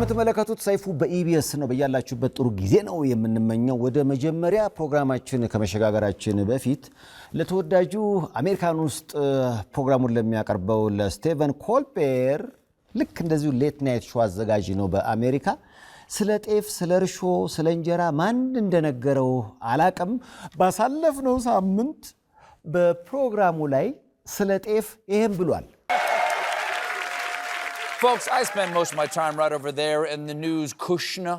የምትመለከቱት ሰይፉ በኢቢኤስ ነው። በያላችሁበት ጥሩ ጊዜ ነው የምንመኘው። ወደ መጀመሪያ ፕሮግራማችን ከመሸጋገራችን በፊት ለተወዳጁ አሜሪካን ውስጥ ፕሮግራሙን ለሚያቀርበው ለስቴቨን ኮልቤር ልክ እንደዚሁ ሌት ናይት ሾው አዘጋጅ ነው በአሜሪካ ስለ ጤፍ፣ ስለ እርሾ፣ ስለ እንጀራ ማን እንደነገረው አላቅም። ባሳለፍነው ሳምንት በፕሮግራሙ ላይ ስለ ጤፍ ይሄን ብሏል። Folks, I spend most of my time right over there in the news Kushna,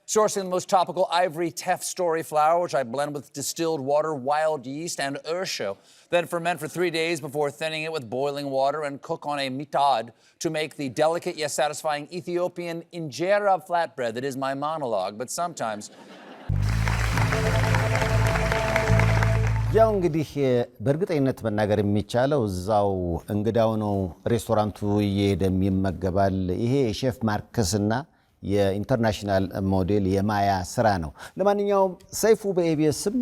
sourcing the most topical ivory teff story flour, which I blend with distilled water, wild yeast, and ursho, then ferment for 3 days before thinning it with boiling water and cook on a mitad to make the delicate yet satisfying Ethiopian injera flatbread that is my monologue, but sometimes... ያው እንግዲህ በእርግጠኝነት መናገር የሚቻለው እዛው እንግዳው ነው ሬስቶራንቱ እየሄደ የሚመገባል። ይሄ ሼፍ ማርክስና የኢንተርናሽናል ሞዴል የማያ ስራ ነው። ለማንኛውም ሰይፉ በኢቢኤስም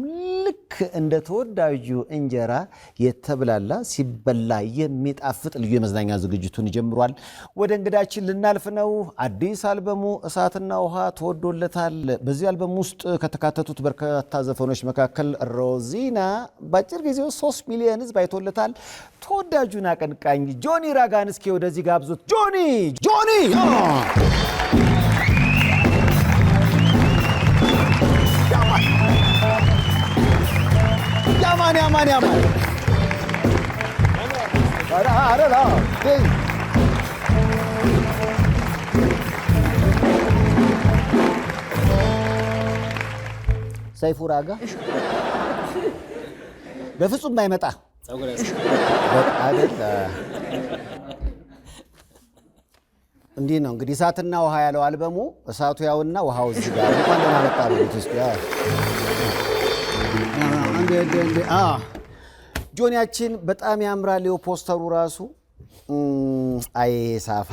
ልክ እንደ ተወዳጁ እንጀራ የተብላላ ሲበላ የሚጣፍጥ ልዩ የመዝናኛ ዝግጅቱን ጀምሯል። ወደ እንግዳችን ልናልፍ ነው። አዲስ አልበሙ እሳትና ውሃ ተወዶለታል። በዚህ አልበም ውስጥ ከተካተቱት በርካታ ዘፈኖች መካከል ሮዚና በአጭር ጊዜ 3 ሚሊዮን ህዝብ አይቶለታል። ተወዳጁን አቀንቃኝ ጆኒ ራጋን እስኪ ወደዚህ ጋብዙት። ጆኒ ያማን አረላ ሰይፉ ራጋ በፍጹም አይመጣ እንዲህ ነው እንግዲህ እሳትና ውሃ ያለው አልበሙ እሳቱ ያውና ውሃው እዚህ ጋር እንኳን ደህና መጣ በኢትዮጵያ። ጆኒያችን በጣም ያምራል። ፖስተሩ ራሱ አይ ሳፋ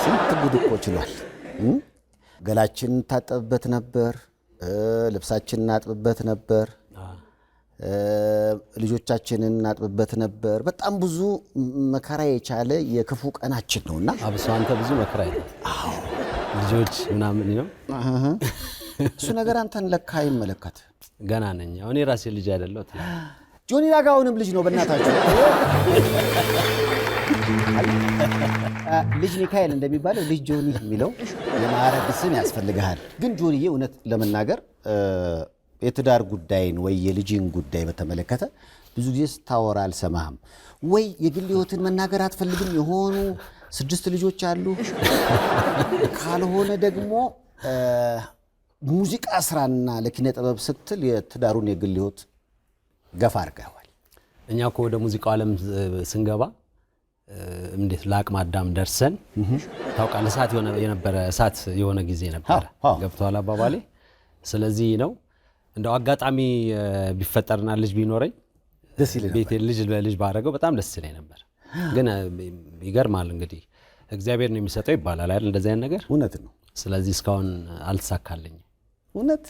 ስንት ጉድ እኮ ችሏል። ገላችን ታጠብበት ነበር፣ ልብሳችንን እናጥብበት ነበር፣ ልጆቻችንን እናጥብበት ነበር። በጣም ብዙ መከራ የቻለ የክፉ ቀናችን ነውና አብሶ አንተ ብዙ መከራ አይተህ ልጆች ምናምን ነው እሱ ነገር አንተን ለካ አይመለከት። ገና ነኝ አሁን የራሴ ልጅ አይደለሁ ትላለህ። ጆኒ ራጋውንም ልጅ ነው በእናታችሁ። ልጅ ሚካኤል እንደሚባለው ልጅ ጆኒ የሚለው የማዕረግ ስም ያስፈልግሃል። ግን ጆኒዬ እውነት ለመናገር የትዳር ጉዳይን ወይ የልጅን ጉዳይ በተመለከተ ብዙ ጊዜ ስታወራ አልሰማህም። ወይ የግል ህይወትን መናገር አትፈልግም? የሆኑ 6 ልጆች አሉ። ካልሆነ ደግሞ ሙዚቃ ስራና ለኪነ ጥበብ ስትል የትዳሩን የግል ህይወት ገፋ አድርገዋል። እኛ እኮ ወደ ሙዚቃው ዓለም ስንገባ እንዴት ለአቅመ አዳም ደርሰን ታውቃለህ፣ እሳት የነበረ እሳት የሆነ ጊዜ ነበር። ገብቶሃል አባባሌ? ስለዚህ ነው እንደው አጋጣሚ ቢፈጠርና ልጅ ቢኖረኝ ደስ ይለኝ ነበር። ቤቴ ልጅ ባረገው በጣም ደስ ይለኝ ነበር። ግን ይገርማል እንግዲህ እግዚአብሔር ነው የሚሰጠው ይባላል አይደል? እንደዚህ አይነት ነገር እውነት ነው። ስለዚህ እስካሁን አልተሳካልኝም። እውነት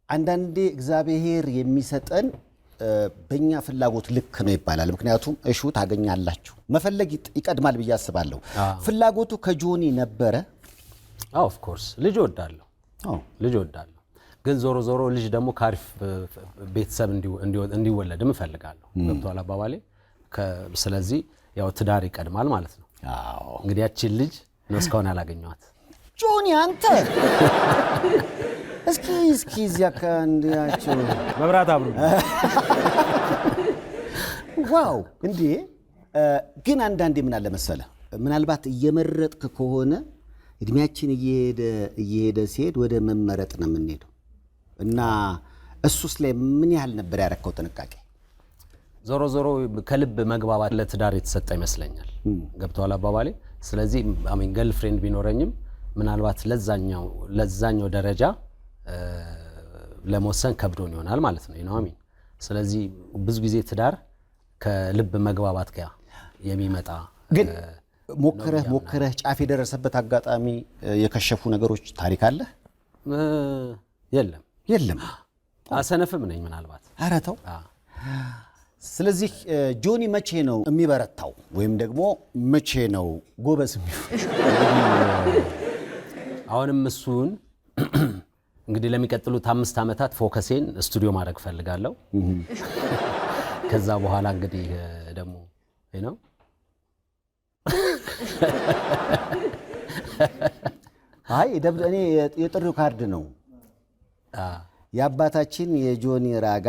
አንዳንዴ እግዚአብሔር የሚሰጠን በእኛ ፍላጎት ልክ ነው ይባላል። ምክንያቱም እሹ ታገኛላችሁ መፈለግ ይቀድማል ብዬ አስባለሁ። ፍላጎቱ ከጆኒ ነበረ። ኦፍ ኮርስ ልጅ ወዳለሁ። ግን ዞሮ ልጅ ደግሞ ካሪፍ ቤተሰብ እንዲወለድም እፈልጋለሁ። ገብቶሃል አባባሌ? ስለዚህ ያው ትዳር ይቀድማል ማለት ነው። እንግዲህ ያቺን ልጅ ነው እስካሁን ያላገኘኋት። ጆኒ አንተ እስኪ እዚያ ከእንዲያቸው መብራት አብሩ ዋው እንዴ! ግን አንዳንዴ ምን አለ መሰለህ፣ ምናልባት እየመረጥክ ከሆነ እድሜያችን እየሄደ ሲሄድ ወደ መመረጥ ነው የምንሄደው እና እሱስ ላይ ምን ያህል ነበር ያረከው ጥንቃቄ? ዞሮ ከልብ መግባባት ለትዳር የተሰጠ ይመስለኛል። ገብቶሃል አባባሌ? ስለዚህ ገርል ፍሬንድ ቢኖረኝም ምናልባት ለዛኛው ደረጃ ለመወሰን ከብዶን ይሆናል ማለት ነው። ይናሚን ስለዚህ ብዙ ጊዜ ትዳር ከልብ መግባባት ጋር የሚመጣ ግን ሞከረህ ጫፍ የደረሰበት አጋጣሚ የከሸፉ ነገሮች ታሪክ አለ? የለም። የለም። አሰነፍም ነኝ ምናልባት። ኧረ ተው ስለዚህ ጆኒ መቼ ነው የሚበረታው ወይም ደግሞ መቼ ነው ጎበዝ የሚሆነው? አሁንም እሱን እንግዲህ ለሚቀጥሉት 5 ዓመታት ፎከሴን ስቱዲዮ ማድረግ ፈልጋለሁ። ከዛ በኋላ እንግዲህ ደግሞ ነው አይ እኔ የጥሪው ካርድ ነው የአባታችን የጆኒ ራጋ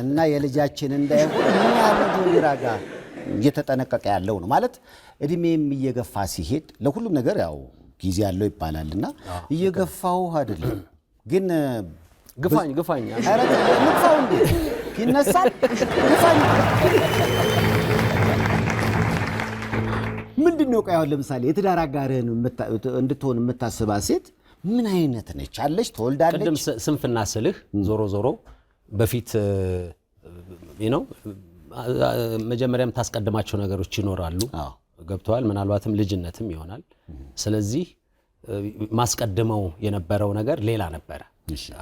እና የልጃችን እንዳይሆን ምን ያህል ጆኒ ራጋ እየተጠነቀቀ ያለው ነው ማለት እድሜም እየገፋ ሲሄድ ለሁሉም ነገር ያው ጊዜ ያለው ይባላልና እየገፋው አይደለም ግን ግፋኝ አረ ንፋው እንዴ ይነሳል ግፋኝ ምንድነው ቆይ አሁን ለምሳሌ የትዳር አጋርህን እንድትሆን የምታስባት ሴት ምን አይነት ነች አለች ተወልዳለች ቅድም ስንፍና ስልህ ዞሮ በፊት መጀመሪያም ታስቀድማቸው ነገሮች ይኖራሉ ገብቷል ምናልባትም ልጅነትም ይሆናል ስለዚህ ማስቀድመው የነበረው ነገር ሌላ ነበር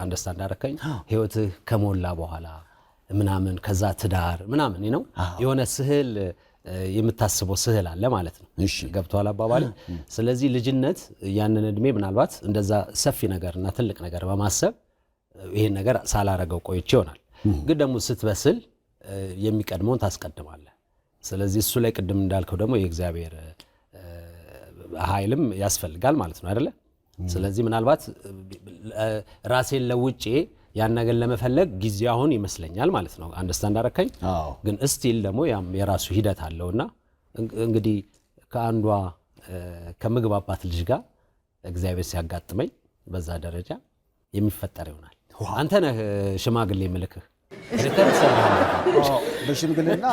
አንደርስታንድ አደረከኝ ህይወትህ ከሞላ በኋላ ምናምን ከዛ ትዳር ምናምን የሆነ ስህል የምታስበው ስህል አለ ማለት ነው ገብቷል አባባል ስለዚህ ልጅነት ያንን እድሜ ምናልባት እንደዛ ሰፊ ነገርና ትልቅ ነገር በማሰብ ይሄን ነገር ሳላረገው ቆይቼ ይሆናል ግን ደግሞ ስትበስል የሚቀድመውን ታስቀድማለህ ስለዚህ እሱ ላይ ቅድም እንዳልከው ደግሞ የእግዚአብሔር ኃይልም ያስፈልጋል ማለት ነው አይደለ ስለዚህ ምናልባት ራሴን ለውጬ ያን ነገር ለመፈለግ ጊዜው አሁን ይመስለኛል ማለት ነው አንደርስታንድ አደረከኝ ግን ስቲል ደግሞ የራሱ ሂደት አለውና እንግዲህ ከአንዷ ከምግባባት ልጅ ጋር እግዚአብሔር ሲያጋጥመኝ በዛ ደረጃ የሚፈጠር ይሆናል አንተ ነህ ሽማግሌ ምልክህ በሽምግልና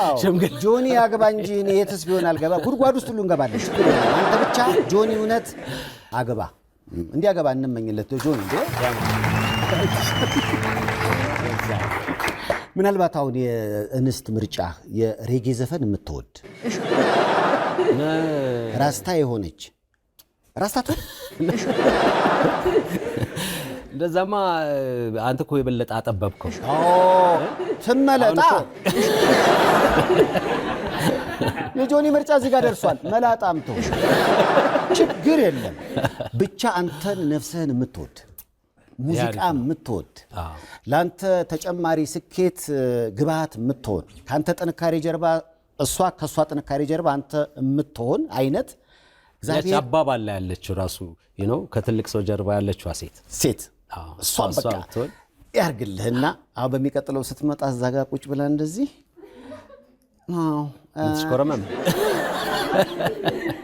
ጆኒ ያገባ እንጂ እኔ የትስ ቢሆን አልገባ ጉድጓድ ውስጥ ሁሉ እንገባለን አንተ ብቻ ጆኒ እውነት አገባ እንዲያገባ እንመኝለት ጆኒ እንዴ ምናልባት አሁን የእንስት ምርጫ የሬጌ ዘፈን የምትወድ ራስታ የሆነች ራስታቱ እንደዛማ አንተ እኮ የበለጠ አጠበብከው ትመለጣ የጆኒ ምርጫ እዚህ ጋር ደርሷል መላጣምቶ ችግር የለም ብቻ አንተን ነፍስህን የምትወድ ሙዚቃ የምትወድ ላንተ ተጨማሪ ስኬት ግባት የምትሆን ካንተ ጥንካሬ ጀርባ እሷ ከሷ ጥንካሬ ጀርባ አንተ የምትሆን አይነት እግዚአብሔር አባባል ላይ ያለችው ራሱ ከትልቅ ሰው ጀርባ ያለችው ሴት እሷን በቃ ያርግልህና አሁን በሚቀጥለው ስትመጣ እዛ ጋር ቁጭ ብላ እንደዚህ ትሽኮረመም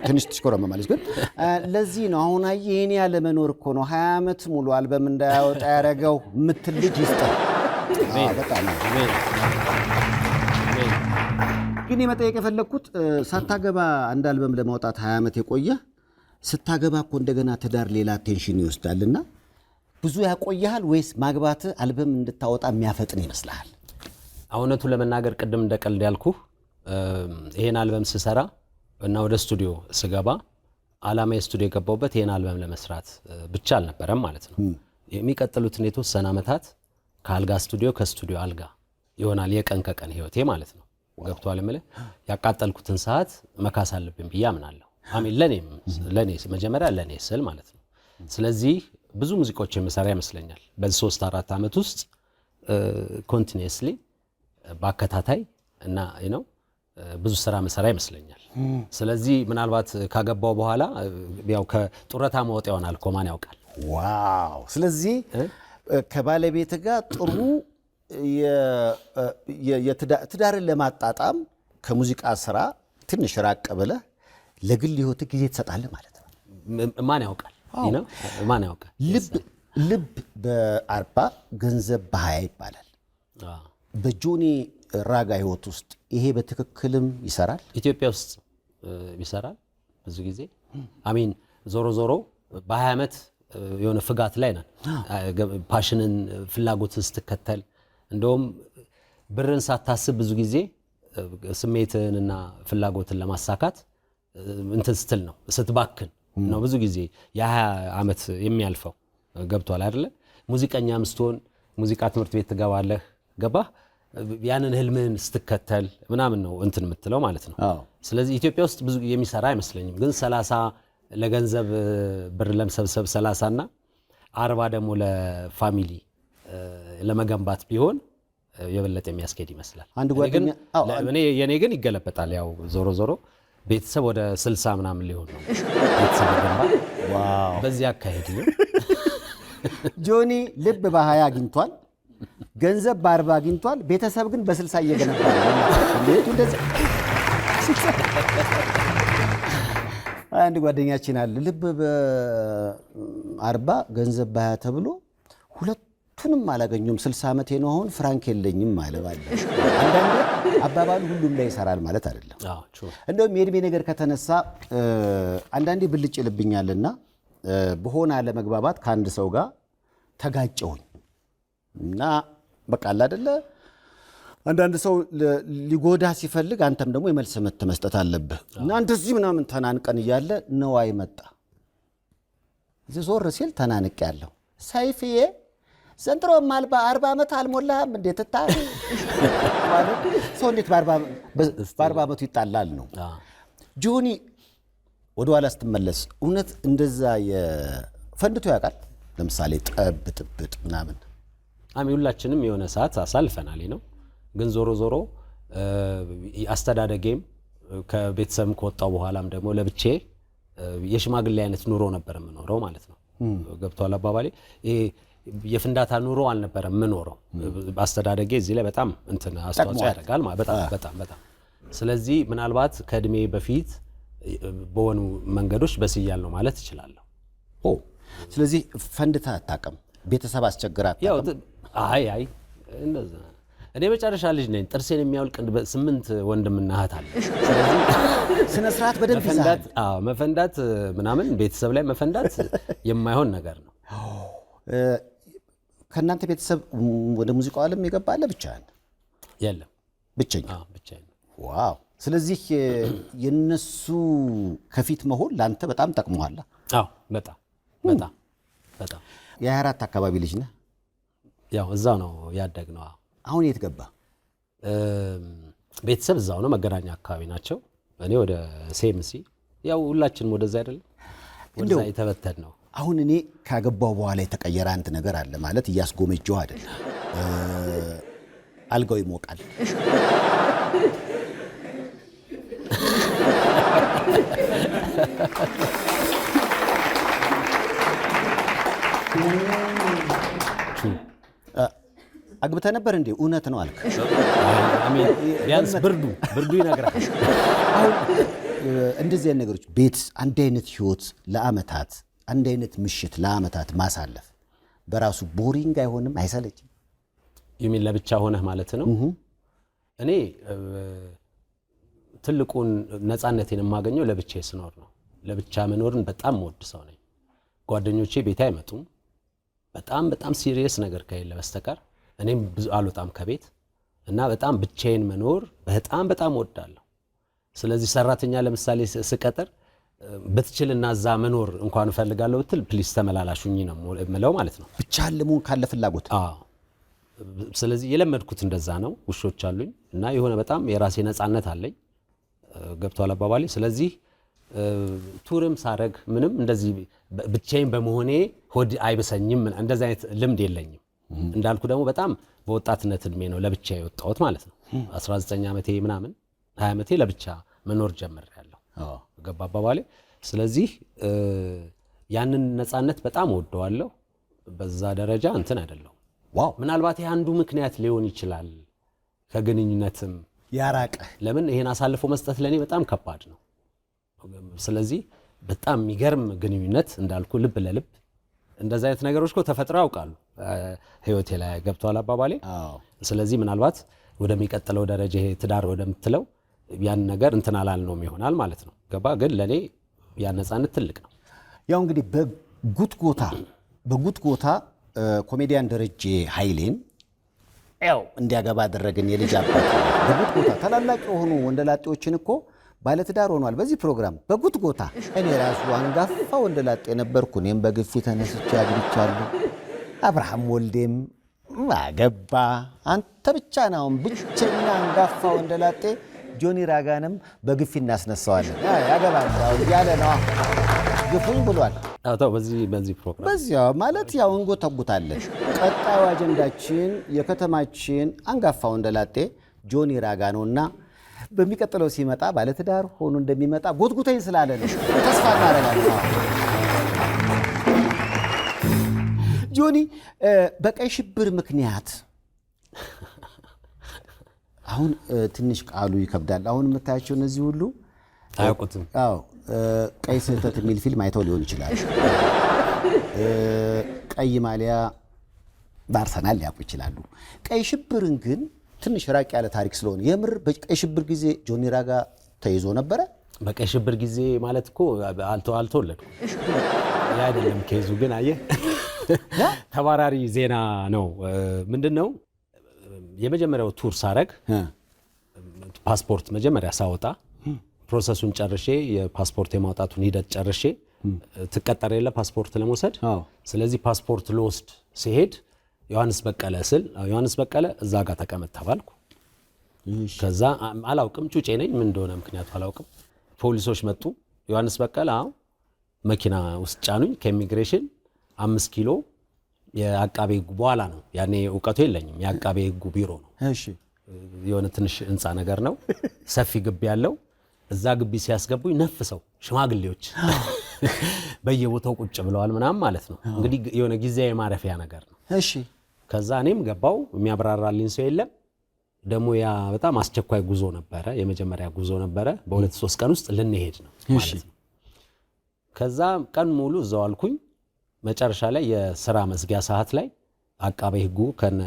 ትንሽ ትሽኮረመማለች ግን ለዚህ ነው አሁን የኔ ያለ መኖር እኮ ነው 20 ዓመት ሙሉ አልበም እንዳያወጣ ያረጋው ምትልጅ ይስጠው በጣም ግን የመጠየቅ የፈለኩት ሳታገባ አንድ አልበም ለማውጣት 20 ዓመት የቆየ ስታገባ እኮ እንደገና ትዳር ሌላ ቴንሽን ይወስዳልና ብዙ ያቆያል ወይስ ማግባት አልበም እንድታወጣ የሚያፈጥን ይመስላል አውነቱ ለመናገር ቅድም እንደቀልድ ያልኩ ይሄን አልበም ስሰራ እና ወደ ስቱዲዮ ስገባ አላማ የስቱዲዮ የገባውበት ይሄን አልበም ለመስራት ብቻ አልነበረም ማለት ነው የሚቀጥሉትን የተወሰነ ዓመታት ከአልጋ ስቱዲዮ ከስቱዲዮ አልጋ ይሆናል የቀን ከቀን ህይወቴ ማለት ነው ገብቷል ማለት ያቃጠልኩትን ሰዓት መካስ አለብኝ ብዬ አምናለሁ አሜን ለኔ መጀመሪያ ለኔ ስል ማለት ነው ስለዚህ ብዙ ሙዚቃዎች የምሰራ ይመስለኛል በዚህ 3-4 ዓመት ውስጥ ኮንቲኒየስሊ ባከታታይ እና ብዙ ስራ መሰራ ይመስለኛል ስለዚህ ምናልባት ካገባው በኋላ ያው ከጡረታ መውጣት ይሆናል ኮማን ያውቃል ዋው ስለዚህ ከባለቤት ጋር ጥሩ የትዳርን ለማጣጣም ከሙዚቃ ስራ ትንሽ ራቅ ብለ ለግል ህይወት ጊዜ ተሰጣለ ማለት ነው ማን ያውቃል ማን ያውቃል ልብ በ40 ገንዘብ በ20 ይባላል በጆኒ ራጋ ህይወት ውስጥ ይሄ በትክክልም ይሰራል ኢትዮጵያ ውስጥ ይሰራል ብዙ ጊዜ አሜን ዞሮ በ20 ዓመት የሆነ ፍጋት ላይ ነን ፓሽንን ፍላጎትን ስትከተል እንደውም ብርን ሳታስብ ብዙ ጊዜ ስሜትንና ፍላጎትን ለማሳካት እንትን ስትል ነው ስትባክን ነው ብዙ ጊዜ የ20 ዓመት የሚያልፈው ገብቷል አይደለ ሙዚቀኛም ስትሆን ሙዚቃ ትምህርት ቤት ትገባለህ ገባህ ያንን ህልምን ስትከተል ምናምን ነው እንትን የምትለው ማለት ነው። ስለዚህ ኢትዮጵያ ውስጥ ብዙ የሚሰራ አይመስለኝም። ግን 30 ለገንዘብ ብር ለመሰብሰብ 30 እና 40 ደግሞ ለፋሚሊ ለመገንባት ቢሆን የበለጠ የሚያስኬድ ይመስላል። አንድ ጓደኛ የኔ ግን ይገለበጣል። ያው ዞሮ ዞሮ ቤተሰብ ወደ 60 ምናምን ሊሆን ነው ቤተሰብ ገንባት። ዋው በዚህ አካሄድ ነው ጆኒ ልብ በ20 አግኝቷል፣ ገንዘብ በ40 አግኝቷል፣ ቤተሰብ ግን በ60 እየገነባ ነው። እንዴት እንደዚህ አንድ ጓደኛችን አለ ልብ በ40 ገንዘብ በ20 ተብሎ ሁለቱንም አላገኙም። 60 ዓመቴ ነው አሁን ፍራንክ የለኝም ማለት አለ። አንዳንዴ አባባሉ ሁሉም ላይ ይሰራል ማለት አይደለም። እንደውም የእድሜ ነገር ከተነሳ አንዳንዴ ብልጭ ልብኛልና በሆነ አለመግባባት ከአንድ ሰው ጋር ተጋጨሁኝ እና በቃ አይደለ አንዳንድ ሰው ሊጎዳ ሲፈልግ አንተም ደግሞ የመልስ ምት መስጠት አለብህ እና እንደዚህ ምናምን ተናንቀን እያለ ነዋይ መጣ። እዚህ ዞር ሲል ተናንቅ ያለው ሰይፍዬ ዘንድሮ ማልባ 40 ዓመት አልሞላህም እንዴት ታሪ ማለት ሰው እንዴት በ40 ዓመቱ ይጣላል ነው። ጆኒ ወደ ኋላ ስትመለስ እውነት እንደዛ የፈንድቶ ያውቃል? ለምሳሌ ጠብ ጥብጥ ምናምን ሁላችንም የሆነ ሰዓት አሳልፈናል ነው። ግን ዞሮ ዞሮ አስተዳደጌም ከቤተሰብም ከወጣው በኋላም ደግሞ ለብቼ የሽማግሌ አይነት ኑሮ ነበር የምኖረው ማለት ነው። ገብቷል አባባሌ? ይሄ የፍንዳታ ኑሮ አልነበረም የምኖረው። አስተዳደጌ እዚህ ላይ በጣም እንትን አስተዋጽኦ ያደርጋል በጣም። ስለዚህ ምናልባት ከእድሜ በፊት በሆኑ መንገዶች በስያል ነው ማለት እችላለሁ። ስለዚህ ፈንድታ አታውቅም? ቤተሰብ አስቸግራ አታውቅም? አይ እንደዛ እኔ መጨረሻ ልጅ ነኝ። ጥርሴን የሚያውልቅ 8 ወንድምና እህት አለ። ስለዚህ ስነ ስርዓት በደንብ ይዛል። መፈንዳት ምናምን ቤተሰብ ላይ መፈንዳት የማይሆን ነገር ነው። ከእናንተ ቤተሰብ ወደ ሙዚቃው ዓለም የገባለ ብቻህን? የለም ብቸኛ? ብቻዬን። ዋው! ስለዚህ የነሱ ከፊት መሆን ላንተ በጣም ጠቅሞሃል። በጣም የ24 አካባቢ ልጅ ነህ? ያው እዛው ነው ያደግነው። አሁን የት ገባ? ቤተሰብ እዛው ነው፣ መገናኛ አካባቢ ናቸው። እኔ ወደ ሴምሲ፣ ያው ሁላችንም ወደዛ አይደለም ወደዛ የተበተን ነው። አሁን እኔ ካገባው በኋላ የተቀየረ አንድ ነገር አለ ማለት እያስጎመጀው አይደለም። አልጋው ይሞቃል። አግብተህ ነበር እንዴ? እውነት ነው አልክ? ቢያንስ ብርዱ ይነግራል። አሁን እንደዚህ አይነት ነገሮች ቤት አንድ አይነት ህይወት ለአመታት አንድ አይነት ምሽት ለአመታት ማሳለፍ በራሱ ቦሪንግ አይሆንም? አይሰለችም? የሚል ለብቻ ሆነህ ማለት ነው። እኔ ትልቁን ነፃነቴን የማገኘው ለብቻዬ ስኖር ነው። ለብቻ መኖርን በጣም ወድ ሰው ነኝ። ጓደኞቼ ቤት አይመጡም። በጣም ሲሪየስ ነገር ከሌለ በስተቀር እኔም ብዙ አልወጣም ከቤት እና በጣም ብቻዬን መኖር በጣም ወዳለሁ። ስለዚህ ሰራተኛ ለምሳሌ ስቀጥር በትችልና እዛ መኖር እንኳን እፈልጋለሁ ብትል ፕሊስ ተመላላሹኝ ነው የምለው ማለት ነው። ብቻህን ለመሆን ካለ ፍላጎት። ስለዚህ የለመድኩት እንደዛ ነው። ውሾች አሉኝ እና የሆነ በጣም የራሴ ነፃነት አለኝ። ገብቷል አባባሌ? ስለዚህ ቱርም ሳረግ ምንም እንደዚህ ብቻዬን በመሆኔ ሆድ አይበሰኝም። እንደዚህ አይነት ልምድ የለኝም። እንዳልኩ ደግሞ በጣም በወጣትነት እድሜ ነው ለብቻ የወጣሁት ማለት ነው። 19 ዓመቴ ምናምን 20 ዓመቴ ለብቻ መኖር ጀምሬያለሁ። ገባ አባባሌ? ስለዚህ ያንን ነፃነት በጣም ወደዋለሁ። በዛ ደረጃ እንትን አይደለም። ዋው! ምናልባት አንዱ ምክንያት ሊሆን ይችላል ከግንኙነትም ያራቀ። ለምን ይሄን አሳልፎ መስጠት ለኔ በጣም ከባድ ነው። ስለዚህ በጣም የሚገርም ግንኙነት እንዳልኩ ልብ ለልብ እንደዛ አይነት ነገሮች ተፈጥረው ያውቃሉ ህይወቴ ላይ። ገብቷል አባባሌ? ስለዚህ ምናልባት ወደሚቀጥለው ደረጃ ይሄ ትዳር ወደምትለው ያን ነገር እንትን አላልነውም ይሆናል ማለት ነው። ገባ? ግን ለኔ ያን ነፃነት ትልቅ ነው። ያው እንግዲህ በጉትጎታ ኮሜዲያን ደረጀ ኃይሌን ያው እንዲያገባ አደረግን። የልጅ አባት በጉትጎታ ታላላቅ የሆኑ ወንደላጤዎችን እኮ ባለትዳር ሆኗል በዚህ ፕሮግራም በጉትጎታ። እኔ ራሱ አንጋፋ ወንደላጤ ነበርኩ። እኔም በግፊት ተነስቼ አግብቻለሁ። አብርሃም ወልዴም ማገባ አንተ ብቻ ነው ብቸኛ አንጋፋ ወንደላጤ ጆኒ ራጋንም በግፊ እናስነሳዋለን ያገባል ያለ ነው ግፉኝ ብሏል አታው በዚህ ፕሮግራም በዚያ ማለት ያው እንጎተጉታለን ቀጣዩ አጀንዳችን የከተማችን አንጋፋ ወንደላጤ ጆኒ ራጋ ነውና በሚቀጥለው ሲመጣ ባለትዳር ሆኖ እንደሚመጣ ጎትጉተኝ ስላለ ነው ተስፋ እናደርጋለን ጆኒ በቀይ ሽብር ምክንያት አሁን ትንሽ ቃሉ ይከብዳል አሁን የምታያቸው እነዚህ ሁሉ አያውቁትም አዎ ቀይ ስህተት የሚል ፊልም አይተው ሊሆን ይችላል ቀይ ማሊያ በአርሰናል ሊያውቁ ይችላሉ ቀይ ሽብርን ግን ትንሽ ራቅ ያለ ታሪክ ስለሆነ የምር በቀይ ሽብር ጊዜ ጆኒ ራጋ ተይዞ ነበረ በቀይ ሽብር ጊዜ ማለት እኮ አልተወለድኩም ያ አይደለም ከይዙ ግን አየህ ተባራሪ ዜና ነው ምንድነው የመጀመሪያው ቱር ሳረግ ፓስፖርት መጀመሪያ ሳወጣ ፕሮሰሱን ጨርሼ የፓስፖርት የማውጣቱን ሂደት ጨርሼ ተቀጠረ የለ ፓስፖርት ለመውሰድ ስለዚህ ፓስፖርት ለወስድ ሲሄድ ዮሐንስ በቀለ ስል ዮሐንስ በቀለ እዛ ጋር ተቀመጥ ተባልኩ ከዛ አላውቅም ጩጬ ነኝ ምን እንደሆነ ምክንያቱ አላውቅም ፖሊሶች መጡ ዮሐንስ በቀለ መኪና ውስጥ ጫኑኝ ከኢሚግሬሽን 5 ኪሎ የአቃቤ ሕጉ በኋላ ነው ያኔ ዕውቀቱ የለኝም የአቃቤ ሕጉ ቢሮ ነው እሺ የሆነ ትንሽ ህንጻ ነገር ነው ሰፊ ግቢ ያለው እዛ ግቢ ሲያስገቡኝ ነፍሰው ሽማግሌዎች በየቦታው ቁጭ ብለዋል ምናም ማለት ነው እንግዲህ የሆነ ጊዜያዊ ማረፊያ ነገር ነው እሺ ከዛ እኔም ገባው የሚያብራራልኝ ሰው የለም ደሞ ያ በጣም አስቸኳይ ጉዞ ነበረ የመጀመሪያ ጉዞ ነበረ በ2-3 ቀን ውስጥ ልንሄድ ነው ማለት ነው ከዛ ቀን ሙሉ እዛው አልኩኝ መጨረሻ ላይ የሥራ መስጊያ ሰዓት ላይ አቃቤ ሕጉ ከነ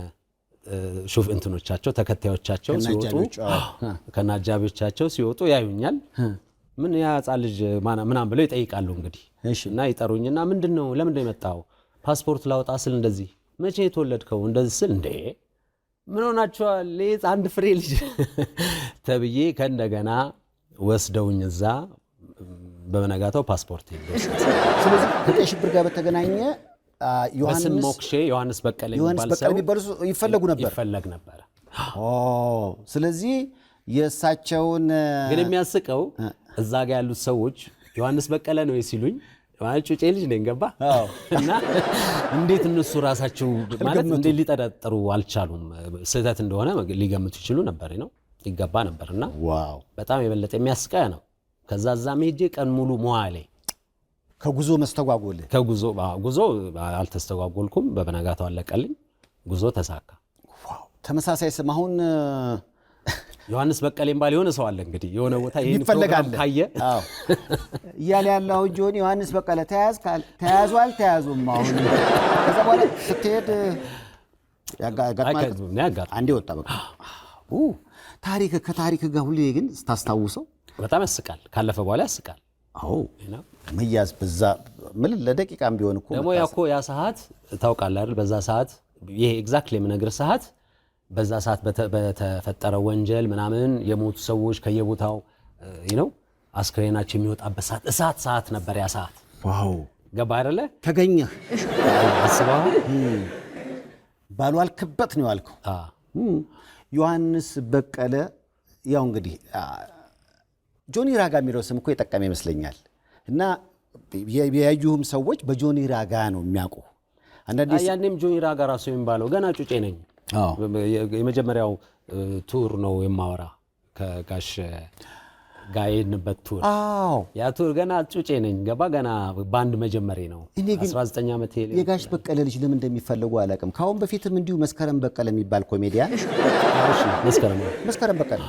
ሹፍ እንትኖቻቸው ተከታዮቻቸው ሲወጡ ከናጃቢዎቻቸው ሲወጡ ያዩኛል ምን ያ ህፃን ልጅ ምናምን ብለው ይጠይቃሉ እንግዲህ እና ይጠሩኝና ምንድነው ለምንድነው የመጣው ፓስፖርት ላውጣ ስል እንደዚህ መቼ የተወለድከው እንደዚህ ስል እንዴ ምን ሆናችኋል አንድ ፍሬ ልጅ ተብዬ ከእንደገና ወስደውኝ እዛ በመነጋታው ፓስፖርት ይደርስ ስለዚህ ከቀይ ሽብር ጋር በተገናኘ ዮሐንስ በቀለ የሚባል ሰው ይፈለግ ነበር ስለዚህ የሳቸውን ግን የሚያስቀው እዛ ጋር ያሉት ሰዎች ዮሐንስ በቀለ ነው ሲሉኝ ማለት ጩጬ ልጅ ነኝ ገባ እና እንዴት እነሱ ራሳቸው ማለት እንዴ ሊጠረጥሩ አልቻሉም ስህተት እንደሆነ ሊገምቱ ይችሉ ነበር ነው ይገባ ነበርና ዋው በጣም የበለጠ የሚያስቀያ ነው ከዛዛ መሄጄ ቀን ሙሉ መዋሌ ከጉዞ መስተጓጎል ጉዞ አልተስተጓጎልኩም በበነጋታው አለቀልኝ ጉዞ ተሳካ ዋው ተመሳሳይ ስም አሁን ዮሐንስ በቀለም ባል የሆነ ሰው አለ እንግዲህ የሆነ ቦታ ይሄን ፕሮግራም ካየ አዎ ይያል ያለው ጆኒ ዮሐንስ በቀለ ተያዟል ተያዙም አሁን ከዛ በኋላ ስትሄድ ያጋጥማል አንዴ ወጣ በቃ ከታሪክ ጋር ሁሌ ግን ስታስታውሰው በጣም ያስቃል ካለፈ በኋላ ያስቃል አዎ መያዝ በዛ ምን ለደቂቃም ቢሆን እኮ ደሞ ያኮ ያ ሰዓት ታውቃለህ አይደል በዛ ሰዓት ይሄ ኤግዛክትሊ የምነግር ሰዓት በዛ ሰዓት በተፈጠረ ወንጀል ምናምን የሞቱ ሰዎች ከየቦታው አስክሬናቸው የሚወጣበት ሰዓት ነበር ያ ሰዓት ዋው ገባ አይደለ ተገኘህ አስባው ባልዋልክበት ነው ያልከው ዮሐንስ በቀለ ያው እንግዲህ ጆኒ ራጋ የሚለው ስም እኮ የጠቀመ ይመስለኛል እና ያዩህም ሰዎች በጆኒ ራጋ ነው የሚያውቁ አንዳንዴ ያኔም ጆኒ ራጋ ራሱ የሚባለው ገና ጩጬ ነኝ የመጀመሪያው ቱር ነው የማወራ ከጋሽ ጋይንበት ቱር ያ ቱር ገና ጩጬ ነኝ ገና ባንድ መጀመሪያ ነው 19 ዓመት የጋሽ በቀለ ልጅ ለምን እንደሚፈልጉ አላውቅም ካሁን በፊትም እንዲሁ መስከረም በቀለ የሚባል ኮሜዲያን መስከረም በቀለ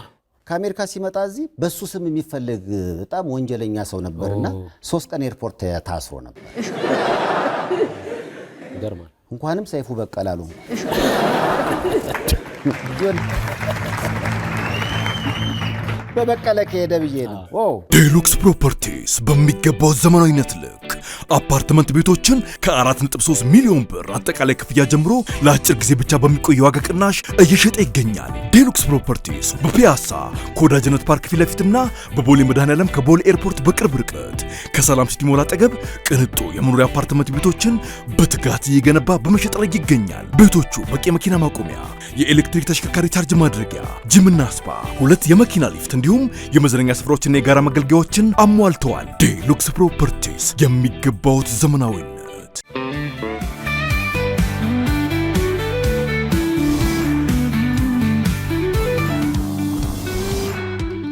ከአሜሪካ ሲመጣ እዚህ በሱ ስም የሚፈልግ በጣም ወንጀለኛ ሰው ነበርና 3 ቀን ኤርፖርት ታስሮ ነበር ገርማል እንኳንም ሰይፉ በቀላሉ በበቀለ ከሄደ ብዬ ነው። ዴሉክስ ፕሮፐርቲስ በሚገባው ዘመናዊነት ልክ አፓርትመንት ቤቶችን ከ4.3 ሚሊዮን ብር አጠቃላይ ክፍያ ጀምሮ ለአጭር ጊዜ ብቻ በሚቆይ ዋጋ ቅናሽ እየሸጠ ይገኛል። ዴሉክስ ፕሮፐርቲስ በፒያሳ ከወዳጅነት ፓርክ ፊት ለፊትና በቦሌ መድኃኔዓለም ከቦሌ ኤርፖርት በቅርብ ርቀት ከሰላም ሲቲ ሞል አጠገብ ቅንጡ የመኖሪያ አፓርትመንት ቤቶችን በትጋት እየገነባ በመሸጥ ላይ ይገኛል። ቤቶቹ በቂ የመኪና ማቆሚያ፣ የኤሌክትሪክ ተሽከርካሪ ቻርጅ ማድረጊያ፣ ጂምና ስፓ፣ 2 የመኪና ሊፍት እንዲሁም የመዝናኛ ስፍራዎችና የጋራ መገልገያዎችን አሟልተዋል። ዴሉክስ ፕሮፐርቲስ የሚገባውት ዘመናዊነት።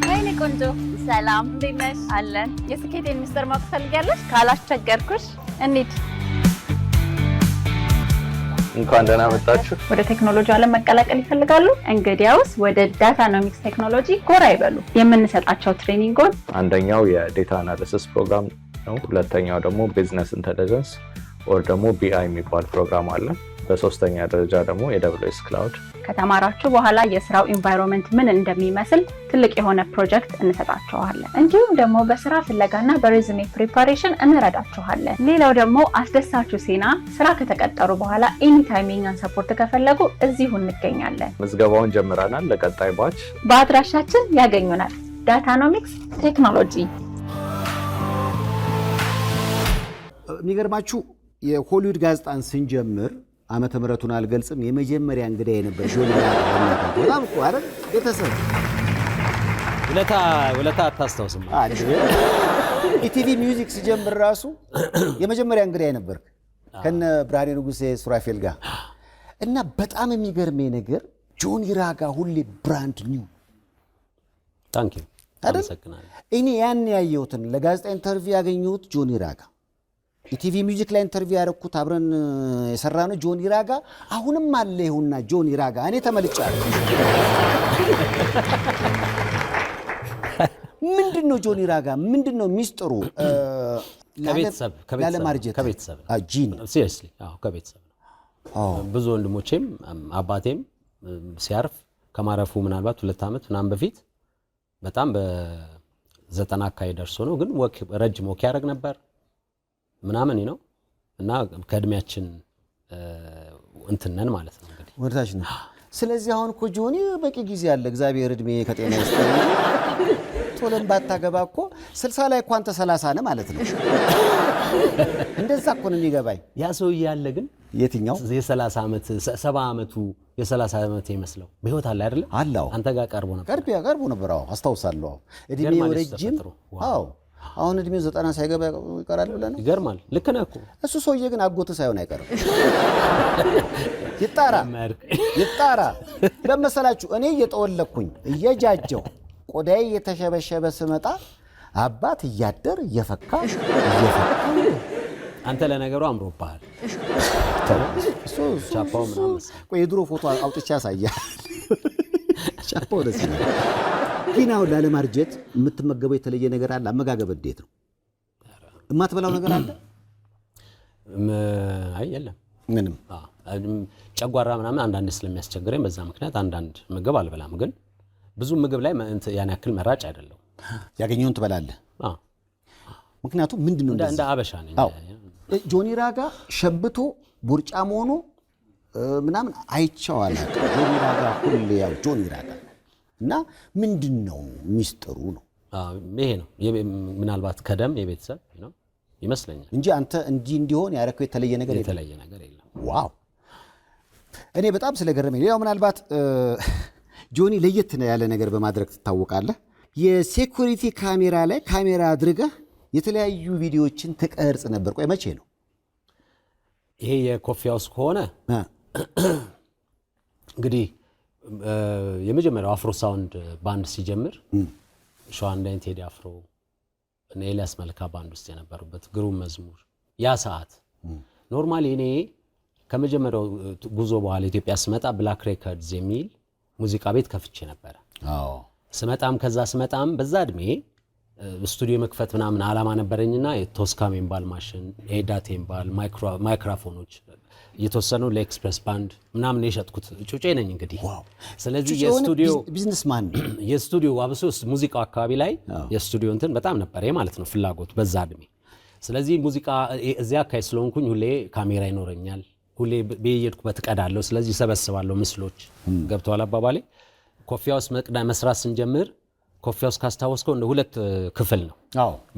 ወይኔ ቆንጆ ሰላም፣ እንዴት ነሽ? አለን። የስኬቴን ሚስጥር ማወቅ ትፈልጊያለሽ? ካላስቸገርኩሽ እንሂድ። እንኳን ደህና መጣችሁ። ወደ ቴክኖሎጂ ዓለም መቀላቀል ይፈልጋሉ? እንግዲያውስ ወደ ዳታኖሚክስ ቴክኖሎጂ ጎራ ይበሉ። የምንሰጣቸው ትሬኒንጎች አንደኛው የዴታ አናሊሲስ ፕሮግራም ነው። ሁለተኛው ደግሞ ቢዝነስ ኢንተለጀንስ ኦር ደግሞ ቢአይ የሚባል ፕሮግራም አለ። በሶስተኛ ደረጃ ደግሞ AWS ክላውድ። ከተማራችሁ በኋላ የስራው ኢንቫይሮንመንት ምን እንደሚመስል ትልቅ የሆነ ፕሮጀክት እንሰጣችኋለን። እንዲሁም ደግሞ በስራ ፍለጋና በሬዝሜ ፕሪፓሬሽን እንረዳችኋለን። ሌላው ደግሞ አስደሳችሁ ዜና፣ ስራ ከተቀጠሩ በኋላ ኤኒታይም የኛን ሰፖርት ከፈለጉ እዚሁ እንገኛለን። ምዝገባውን ጀምረናል። ለቀጣይ ባች በአድራሻችን ያገኙናል። ዳታኖሚክስ ቴክኖሎጂ። የሚገርማችሁ የሆሊውድ ጋዜጣን ስንጀምር ዓመተ ምሕረቱን አልገልጽም። የመጀመሪያ እንግዳ የነበር ጆኒ በጣም እኮ አይደል ቤተሰብ ውለታ አታስታውስም? ኢቲቪ ሚውዚክ ሲጀምር ራሱ የመጀመሪያ እንግዳ የነበርክ ከነ ብርሃኔ ንጉሴ ሱራፌል ጋር እና በጣም የሚገርመኝ ነገር ጆኒ ራጋ ሁሌ ብራንድ ኒው። ታንክ ዩ አመሰግናለሁ። እኔ ያን ያየሁትን ለጋዜጣ ኢንተርቪው ያገኘሁት ጆኒ ራጋ፣ ኢቲቪ ሚውዚክ ላይ ኢንተርቪው ያደረኩት አብረን የሰራነው ጆኒ ራጋ አሁንም አለ። ይሁንና ጆኒ ራጋ እኔ ተመልጫለሁ። ምንድነው ጆኒ ራጋ ምንድነው ሚስጥሩ? ከቤተሰብ ጂን ሲሪየስሊ ከቤተሰብ ብዙ ወንድሞቼም አባቴም ሲያርፍ ከማረፉ ምናልባት 2 ዓመት ምናምን በፊት በጣም በ90 አካባቢ ደርሶ ነው። ግን ረጅም ወክ ያደርግ ነበር ምናምን ነው እና ከእድሜያችን እንትነን ማለት ነው እንግዲህ ወርታች ነው። ስለዚህ አሁን እኮ ጆኒ በቂ ጊዜ አለ። እግዚአብሔር እድሜ ከጤና ይስጠኝ። ቶሎም ባታገባ እኮ 60 ላይ እኮ አንተ 30 ነህ ማለት ነው። እንደዛ እኮ ነው የሚገባኝ። ያ ሰውዬ ያለ ግን የትኛው የ30 ዓመት 70 ዓመቱ የ30 ዓመት ይመስለው በህይወት አለ አይደል? አላው አንተ ጋር ቀርቦ ነበር። አዎ አስታውሳለሁ። እድሜው ረጅም። አዎ አሁን እድሜው 90 ሳይገባ ይቀራል ብለህ ነው? ይገርማል። ልክ ነህ እኮ። እሱ ሰውዬ ግን አጎት ሳይሆን አይቀርም። ይጣራ ለመሰላችሁ እኔ እየጠወለኩኝ እየጃጀው ቆዳዬ እየተሸበሸበ ስመጣ አባት እያደር እየፈካ አንተ ለነገሩ አምሮብሃል። ቻፓው ምናምን ቆይ የድሮ ፎቶ አውጥቻ ያሳያል። ቻፓው ደስ ይላል። ግን አሁን ላለማርጀት የምትመገበው የተለየ ነገር አለ? አመጋገብ እንዴት ነው? የማትበላው ነገር አለ? አይ የለም ምንም። ጨጓራ ምናምን አንዳንድ ስለሚያስቸግረኝ በዛ ምክንያት አንዳንድ ምግብ አልበላም። ግን ብዙ ምግብ ላይ ያን ያክል መራጭ አይደለም። ያገኘውን ትበላለህ? ምክንያቱም ምንድነው እንደ አበሻ ነኝ። ጆኒ ራጋ ሸብቶ ቦርጫም ሆኖ ምናምን አይቻዋል። ጆኒ ራጋ ሁሌ ያው ጆኒ ራጋ እና ምንድነው ሚስጥሩ ነው? ይሄ ነው ምናልባት ከደም የቤተሰብ ነው ይመስለኛል እንጂ አንተ እንዲሆን ያረከው የተለየ ነገር የለም። ዋው እኔ በጣም ስለገረመኝ። ሌላው ምናልባት ጆኒ ለየት ያለ ነገር በማድረግ ትታወቃለህ። የሴኩሪቲ ካሜራ ላይ ካሜራ አድርገህ የተለያዩ ቪዲዮዎችን ተቀርጽ ነበር። ቆይ መቼ ነው ይሄ? የኮፊ ሃውስ ከሆነ እንግዲህ የመጀመሪያው አፍሮ ሳውንድ ባንድ ሲጀምር ሸዋንዳይን፣ ቴዲ አፍሮ እና ኤልያስ መልካ ባንድ ውስጥ የነበሩበት ግሩም መዝሙር ያ ሰዓት ኖርማሊ እኔ ከመጀመሪያው ጉዞ በኋላ ኢትዮጵያ ስመጣ ብላክ ሬከርድስ የሚል ሙዚቃ ቤት ከፍቼ ነበር። ከዛ ስመጣም በዛ እድሜ ስቱዲዮ መክፈት ምናምን አላማ ነበረኝና የቶስካም የሚባል ማሽን ኤዳት የሚባል ማይክሮፎኖች የተወሰኑ ለኤክስፕረስ ባንድ ምናምን የሸጥኩት ጩጬ ነኝ እንግዲህ። ስለዚህ ቢዝነስማን የስቱዲዮ አብሶ ሙዚቃው አካባቢ ላይ የስቱዲዮ እንትን በጣም ነበር ማለት ነው ፍላጎት በዛ እድሜ። ስለዚህ ሙዚቃ እዚያ አካባቢ ስለሆንኩኝ ሁሌ ካሜራ ይኖረኛል፣ ሁሌ በየሄድኩበት እቀዳለሁ። ስለዚህ ሰበስባለሁ ምስሎች። ገብቷል አባባሌ። ኮፊያ ውስጥ መስራት ስንጀምር ኮፊያ ውስጥ ካስታወስከው እንደ ሁለት ክፍል ነው።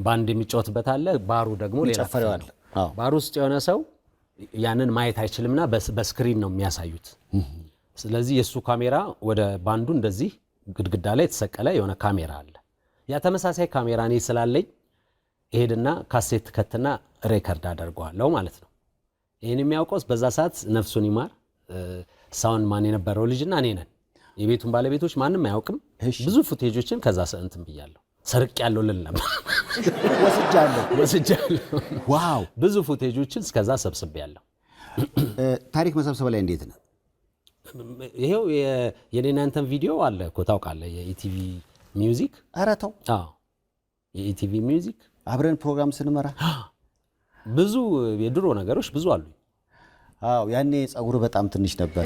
ባንድ የሚጫወትበት አለ፣ ባሩ ደግሞ ሌላ ክፍል ነው። ባሩ ውስጥ የሆነ ሰው ያንን ማየት አይችልምና በስክሪን ነው የሚያሳዩት። ስለዚህ የሱ ካሜራ ወደ ባንዱ እንደዚህ ግድግዳ ላይ የተሰቀለ የሆነ ካሜራ አለ። ያ ተመሳሳይ ካሜራ እኔ ስላለኝ እሄድና ካሴት ከትና ሬከርድ አደርገዋለሁ ማለት ነው። ይሄን የሚያውቀው በዛ ሰዓት ነፍሱን ይማር ሳውንድ ማን የነበረው ልጅና እኔ ነን። የቤቱን ባለቤቶች ማንም አያውቅም። ብዙ ፉቴጆችን ከዛ እንትን ብያለሁ፣ ሰርቅ ያለው ልለም ወስጃለሁ። ዋው ብዙ ፉቴጆችን እስከዛ ሰብስቤያለሁ። ታሪክ መሰብሰብ ላይ እንዴት ነው? ይሄው የኔና አንተን ቪዲዮ አለ እኮ ታውቃለህ፣ የኢቲቪ ሚውዚክ። ኧረ ተው። አዎ የኢቲቪ ሚውዚክ አብረን ፕሮግራም ስንመራ ብዙ የድሮ ነገሮች ብዙ አሉ። አዎ ያኔ ጸጉር በጣም ትንሽ ነበር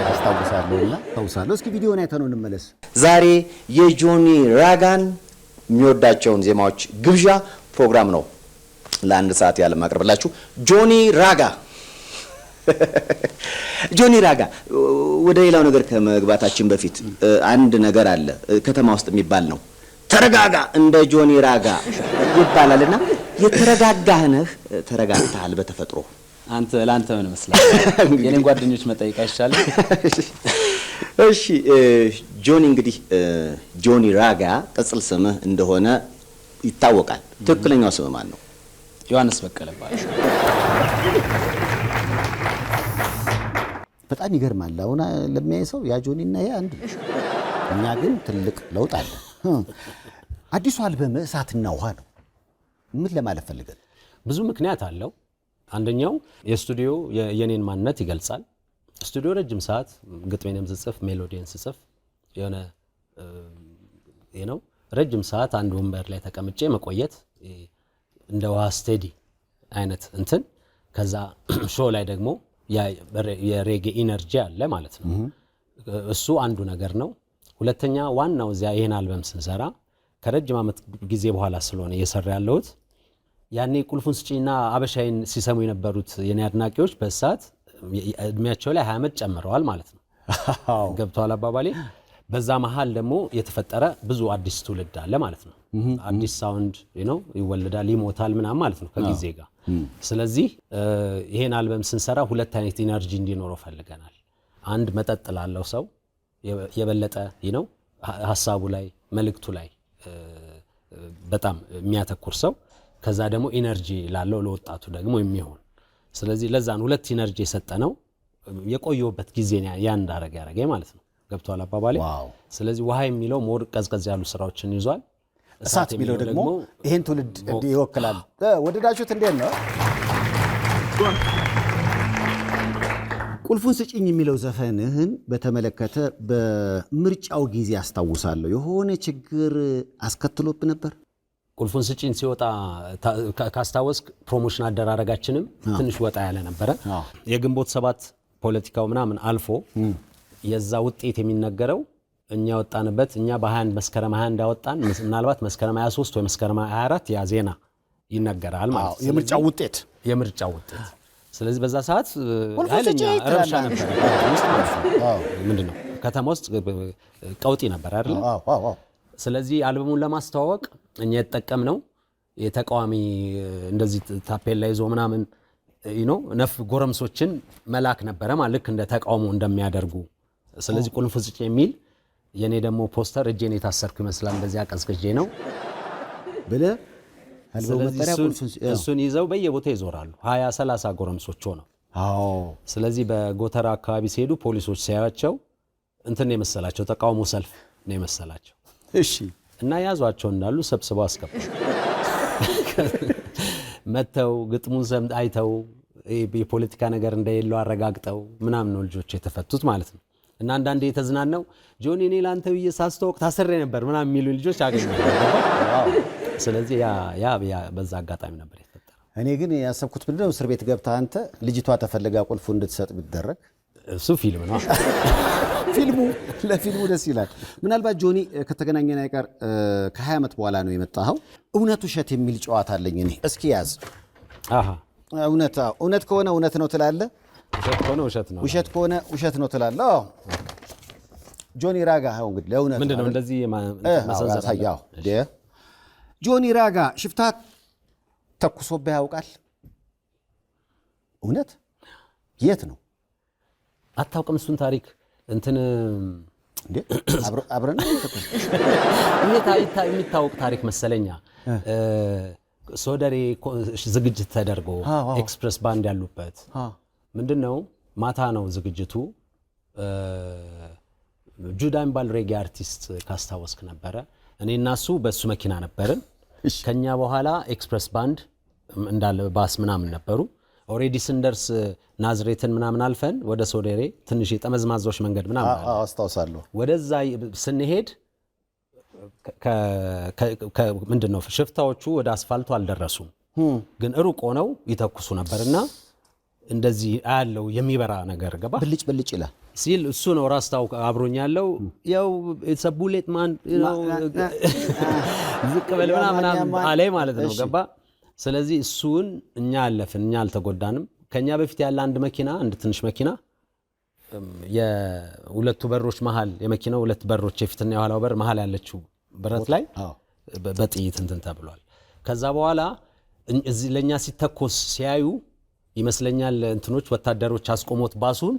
አስታውሳለሁና ታውሳለሁ። እስኪ ቪዲዮውን አይተነው እንመለስ። ዛሬ የጆኒ ራጋን የሚወዳቸውን ዜማዎች ግብዣ ፕሮግራም ነው ለአንድ ሰዓት ያለ ማቅረብላችሁ። ጆኒ ራጋ ጆኒ ራጋ። ወደ ሌላው ነገር ከመግባታችን በፊት አንድ ነገር አለ ከተማ ውስጥ የሚባል ነው። ተረጋጋ እንደ ጆኒ ራጋ ይባላልና የተረጋጋህ ነህ? ተረጋግተሃል በተፈጥሮ? አንተ ላንተ ምን መስላል? የኔን ጓደኞች መጠየቅ አይሻልም? እሺ ጆኒ፣ እንግዲህ ጆኒ ራጋ ቅጽል ስምህ እንደሆነ ይታወቃል። ትክክለኛው ስምህ ማን ነው? ዮሐንስ በቀለ ይባላል። በጣም ይገርማል። አሁን ለሚያይ ሰው ያ ጆኒ እና ያ አንድ፣ እኛ ግን ትልቅ ለውጥ አለ። አዲሱ አልበም እሳትና ውሃ ነው። ምን ለማለት ፈልገን? ብዙ ምክንያት አለው። አንደኛው የስቱዲዮ የኔን ማንነት ይገልጻል። ስቱዲዮ ረጅም ሰዓት ግጥሜንም ስጽፍ ሜሎዲን ስጽፍ የሆነ ረጅም ሰዓት አንድ ወንበር ላይ ተቀምጬ መቆየት እንደ ውሃ ስቴዲ አይነት እንትን። ከዛ ሾው ላይ ደግሞ የሬጌ ኢነርጂ አለ ማለት ነው። እሱ አንዱ ነገር ነው። ሁለተኛ ዋናው እዚያ ይሄን አልበም ስንሰራ ከረጅም ዓመት ጊዜ በኋላ ስለሆነ እየሰራ ያለሁት ያኔ ቁልፉን ስጪና አበሻይን ሲሰሙ የነበሩት የኔ አድናቂዎች በሰዓት እድሜያቸው ላይ 20 ዓመት ጨምረዋል ማለት ነው። ገብቷል አባባሌ። በዛ መሃል ደግሞ የተፈጠረ ብዙ አዲስ ትውልድ አለ ማለት ነው። አዲስ ሳውንድ ይወለዳል ይሞታል ምናምን ማለት ነው ከጊዜ ጋር። ስለዚህ ይሄን አልበም ስንሰራ ሁለት አይነት ኢነርጂ እንዲኖረው ፈልገናል። አንድ መጠጥ ላለው ሰው የበለጠ ሐሳቡ ላይ መልእክቱ ላይ በጣም የሚያተኩር ሰው፣ ከዛ ደግሞ ኢነርጂ ላለው ለወጣቱ ደግሞ የሚሆን። ስለዚህ ለዛን ሁለት ኢነርጂ የሰጠነው የቆየውበት ጊዜ ያን እንዳረገ ያረገኝ ማለት ነው። ገብቷል አባባሌ። ስለዚህ ውሃ የሚለው ሞር ቀዝቀዝ ያሉ ስራዎችን ይዟል። እሳት የሚለው ደግሞ ይሄን ትውልድ ይወክላል። ወደዳችሁት? እንዴት ነው? ቁልፉን ስጪኝ የሚለው ዘፈንህን በተመለከተ በምርጫው ጊዜ አስታውሳለሁ የሆነ ችግር አስከትሎብ ነበር። ቁልፉን ስጪኝ ሲወጣ ካስታወስክ ፕሮሞሽን አደራረጋችንም ትንሽ ወጣ ያለ ነበረ። የግንቦት ሰባት ፖለቲካው ምናምን አልፎ የዛ ውጤት የሚነገረው እኛ ወጣንበት። እኛ በ21 መስከረም 21 ያወጣን ምናልባት መስከረም 23 ወይ መስከረም 24 ያ ዜና ይነገራል ማለት ነው። የምርጫው ውጤት። ስለዚህ በዛ ሰዓት ኃይለኛ ረብሻ ነበር። ምንድነው ከተማ ውስጥ ቀውጢ ነበር አይደል? ስለዚህ አልበሙን ለማስተዋወቅ እኛ የተጠቀምነው የተቃዋሚ እንደዚህ ታፔላ ይዞ ምናምን ነፍ ጎረምሶችን መላክ ነበረ ማለት ልክ እንደ ተቃውሞ እንደሚያደርጉ። ስለዚህ ቁልፉን ስጪኝ የሚል የኔ ደግሞ ፖስተር እጄን የታሰርኩ ይመስላል እንደዚህ አቀዝቅዤ ነው ብለህ እሱን ይዘው በየቦታው ይዞራሉ 20-30 ጎረምሶች ሆነው። ስለዚህ በጎተራ አካባቢ ሲሄዱ ፖሊሶች ሲያዩአቸው እንትን ነው የመሰላቸው ተቃውሞ ሰልፍ ነው የመሰላቸው። እሺ እና ያዟቸው እንዳሉ ሰብስበው አስገቡ። መተው ግጥሙን አይተው የፖለቲካ ነገር እንደሌለው አረጋግጠው ምናምን ነው ልጆች የተፈቱት ማለት ነው። እና አንዳንዴ የተዝናናው ጆኒ እኔ ላንተ ብዬ ሳስተዋወቅ ታስሬ ነበር ምናምን የሚሉ ልጆች አገኘሁ። ስለዚህ ያ በዛ አጋጣሚ ነበር የተፈጠረው። እኔ ግን ያሰብኩት ምንድነው እስር ቤት ገብታ አንተ ልጅቷ ተፈልጋ ቁልፉ እንድትሰጥ ቢደረግ እሱ ፊልም ነው። ለፊልሙ ደስ ይላል። ምናልባት ጆኒ ከተገናኘን አይቀር ከ20 ዓመት በኋላ ነው የመጣኸው። እውነት ውሸት የሚል ጨዋታ አለኝ እኔ። እስኪ ያዝ። እውነት ከሆነ እውነት ነው ትላለህ፣ ውሸት ከሆነ ውሸት ነው፣ ውሸት ከሆነ ውሸት ነው ትላለህ። አዎ ጆኒ ራጋ አሁን እንግዲህ ለእውነት ምንድነው እንደዚህ ማሳያው። ጆኒ ራጋ ሽፍታ ተኩሶብህ ያውቃል? እውነት? የት ነው? አታውቅም? እሱን ታሪክ እንትን እንዴ አብረን የሚታወቅ ታሪክ መሰለኛ። ሶደሬ ዝግጅት ተደርጎ ኤክስፕረስ ባንድ ያሉበት ምንድነው ማታ ነው ዝግጅቱ። ጁዳ የሚባል ሬጌ አርቲስት ካስታወስክ ነበረ። እኔ እና እሱ በሱ መኪና ነበርን። ከኛ በኋላ ኤክስፕረስ ባንድ እንዳለ ባስ ምናምን ነበሩ። ኦሬዲ ስንደርስ ናዝሬትን ምናምን አልፈን ወደ ሶደሬ ትንሽ የጠመዝማዞች መንገድ ምናምን አስታውሳለሁ። ወደዛ ስንሄድ ምንድነው ሽፍታዎቹ ወደ አስፋልቱ አልደረሱም፣ ግን ሩቅ ሆነው ይተኩሱ ነበርና እንደዚህ አያለው የሚበራ ነገር ገባ ብልጭ ብልጭ ይላል ሲል እሱ ነው ራስታው አብሮኝ ያለው ያው ኢትስ አ ቡሌት ማን ዝቅ በል ምናምን አለኝ ማለት ነው ገባ። ስለዚህ እሱን እኛ አለፍን፣ እኛ አልተጎዳንም። ከኛ በፊት ያለ አንድ መኪና አንድ ትንሽ መኪና የሁለቱ በሮች መሃል የመኪናው ሁለት በሮች የፊትና የኋላው በር መሃል ያለችው ብረት ላይ በጥይት እንትን ተብሏል። ከዛ በኋላ እዚህ ለኛ ሲተኮስ ሲያዩ ይመስለኛል እንትኖች ወታደሮች አስቆሞት ባሱን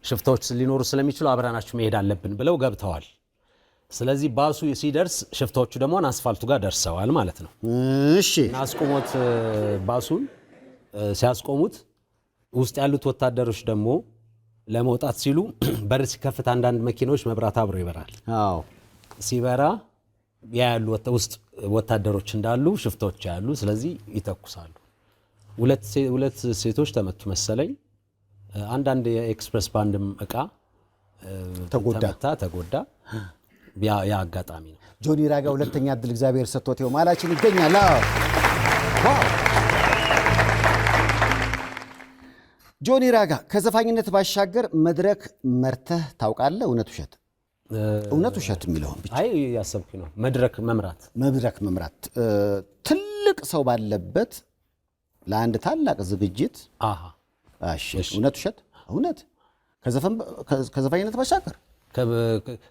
ሽፍታዎች ሊኖሩ ስለሚችሉ አብራናችሁ መሄድ አለብን ብለው ገብተዋል። ስለዚህ ባሱ ሲደርስ ሽፍታዎቹ ደግሞ አስፋልቱ ጋር ደርሰዋል ማለት ነው። እሺ አስቆሞት ባሱን ሲያስቆሙት ውስጥ ያሉት ወታደሮች ደግሞ ለመውጣት ሲሉ በር ሲከፍት አንዳንድ መኪናዎች መብራት አብሮ ይበራል። አዎ ሲበራ ያሉ ውስጥ ወታደሮች እንዳሉ ሽፍታዎች ያሉ፣ ስለዚህ ይተኩሳሉ። ሁለት ሴቶች ተመቱ መሰለኝ። አንዳንድ የኤክስፕረስ ባንድም እቃ ተጎዳ። ያ አጋጣሚ ነው። ጆኒ ራጋ ሁለተኛ እድል እግዚአብሔር ሰጥቶት ይኸው ማላችን ይገኛል። ጆኒ ራጋ ከዘፋኝነት ባሻገር መድረክ መርተህ ታውቃለህ? እውነት ውሸት? እውነት ውሸት የሚለውን ብቻ አይ ያሰብኩኝ ነው። መድረክ መምራት ትልቅ ሰው ባለበት ለአንድ ታላቅ ዝግጅት እውነት ውሸት? እውነት ከዘፋኝነት ባሻገር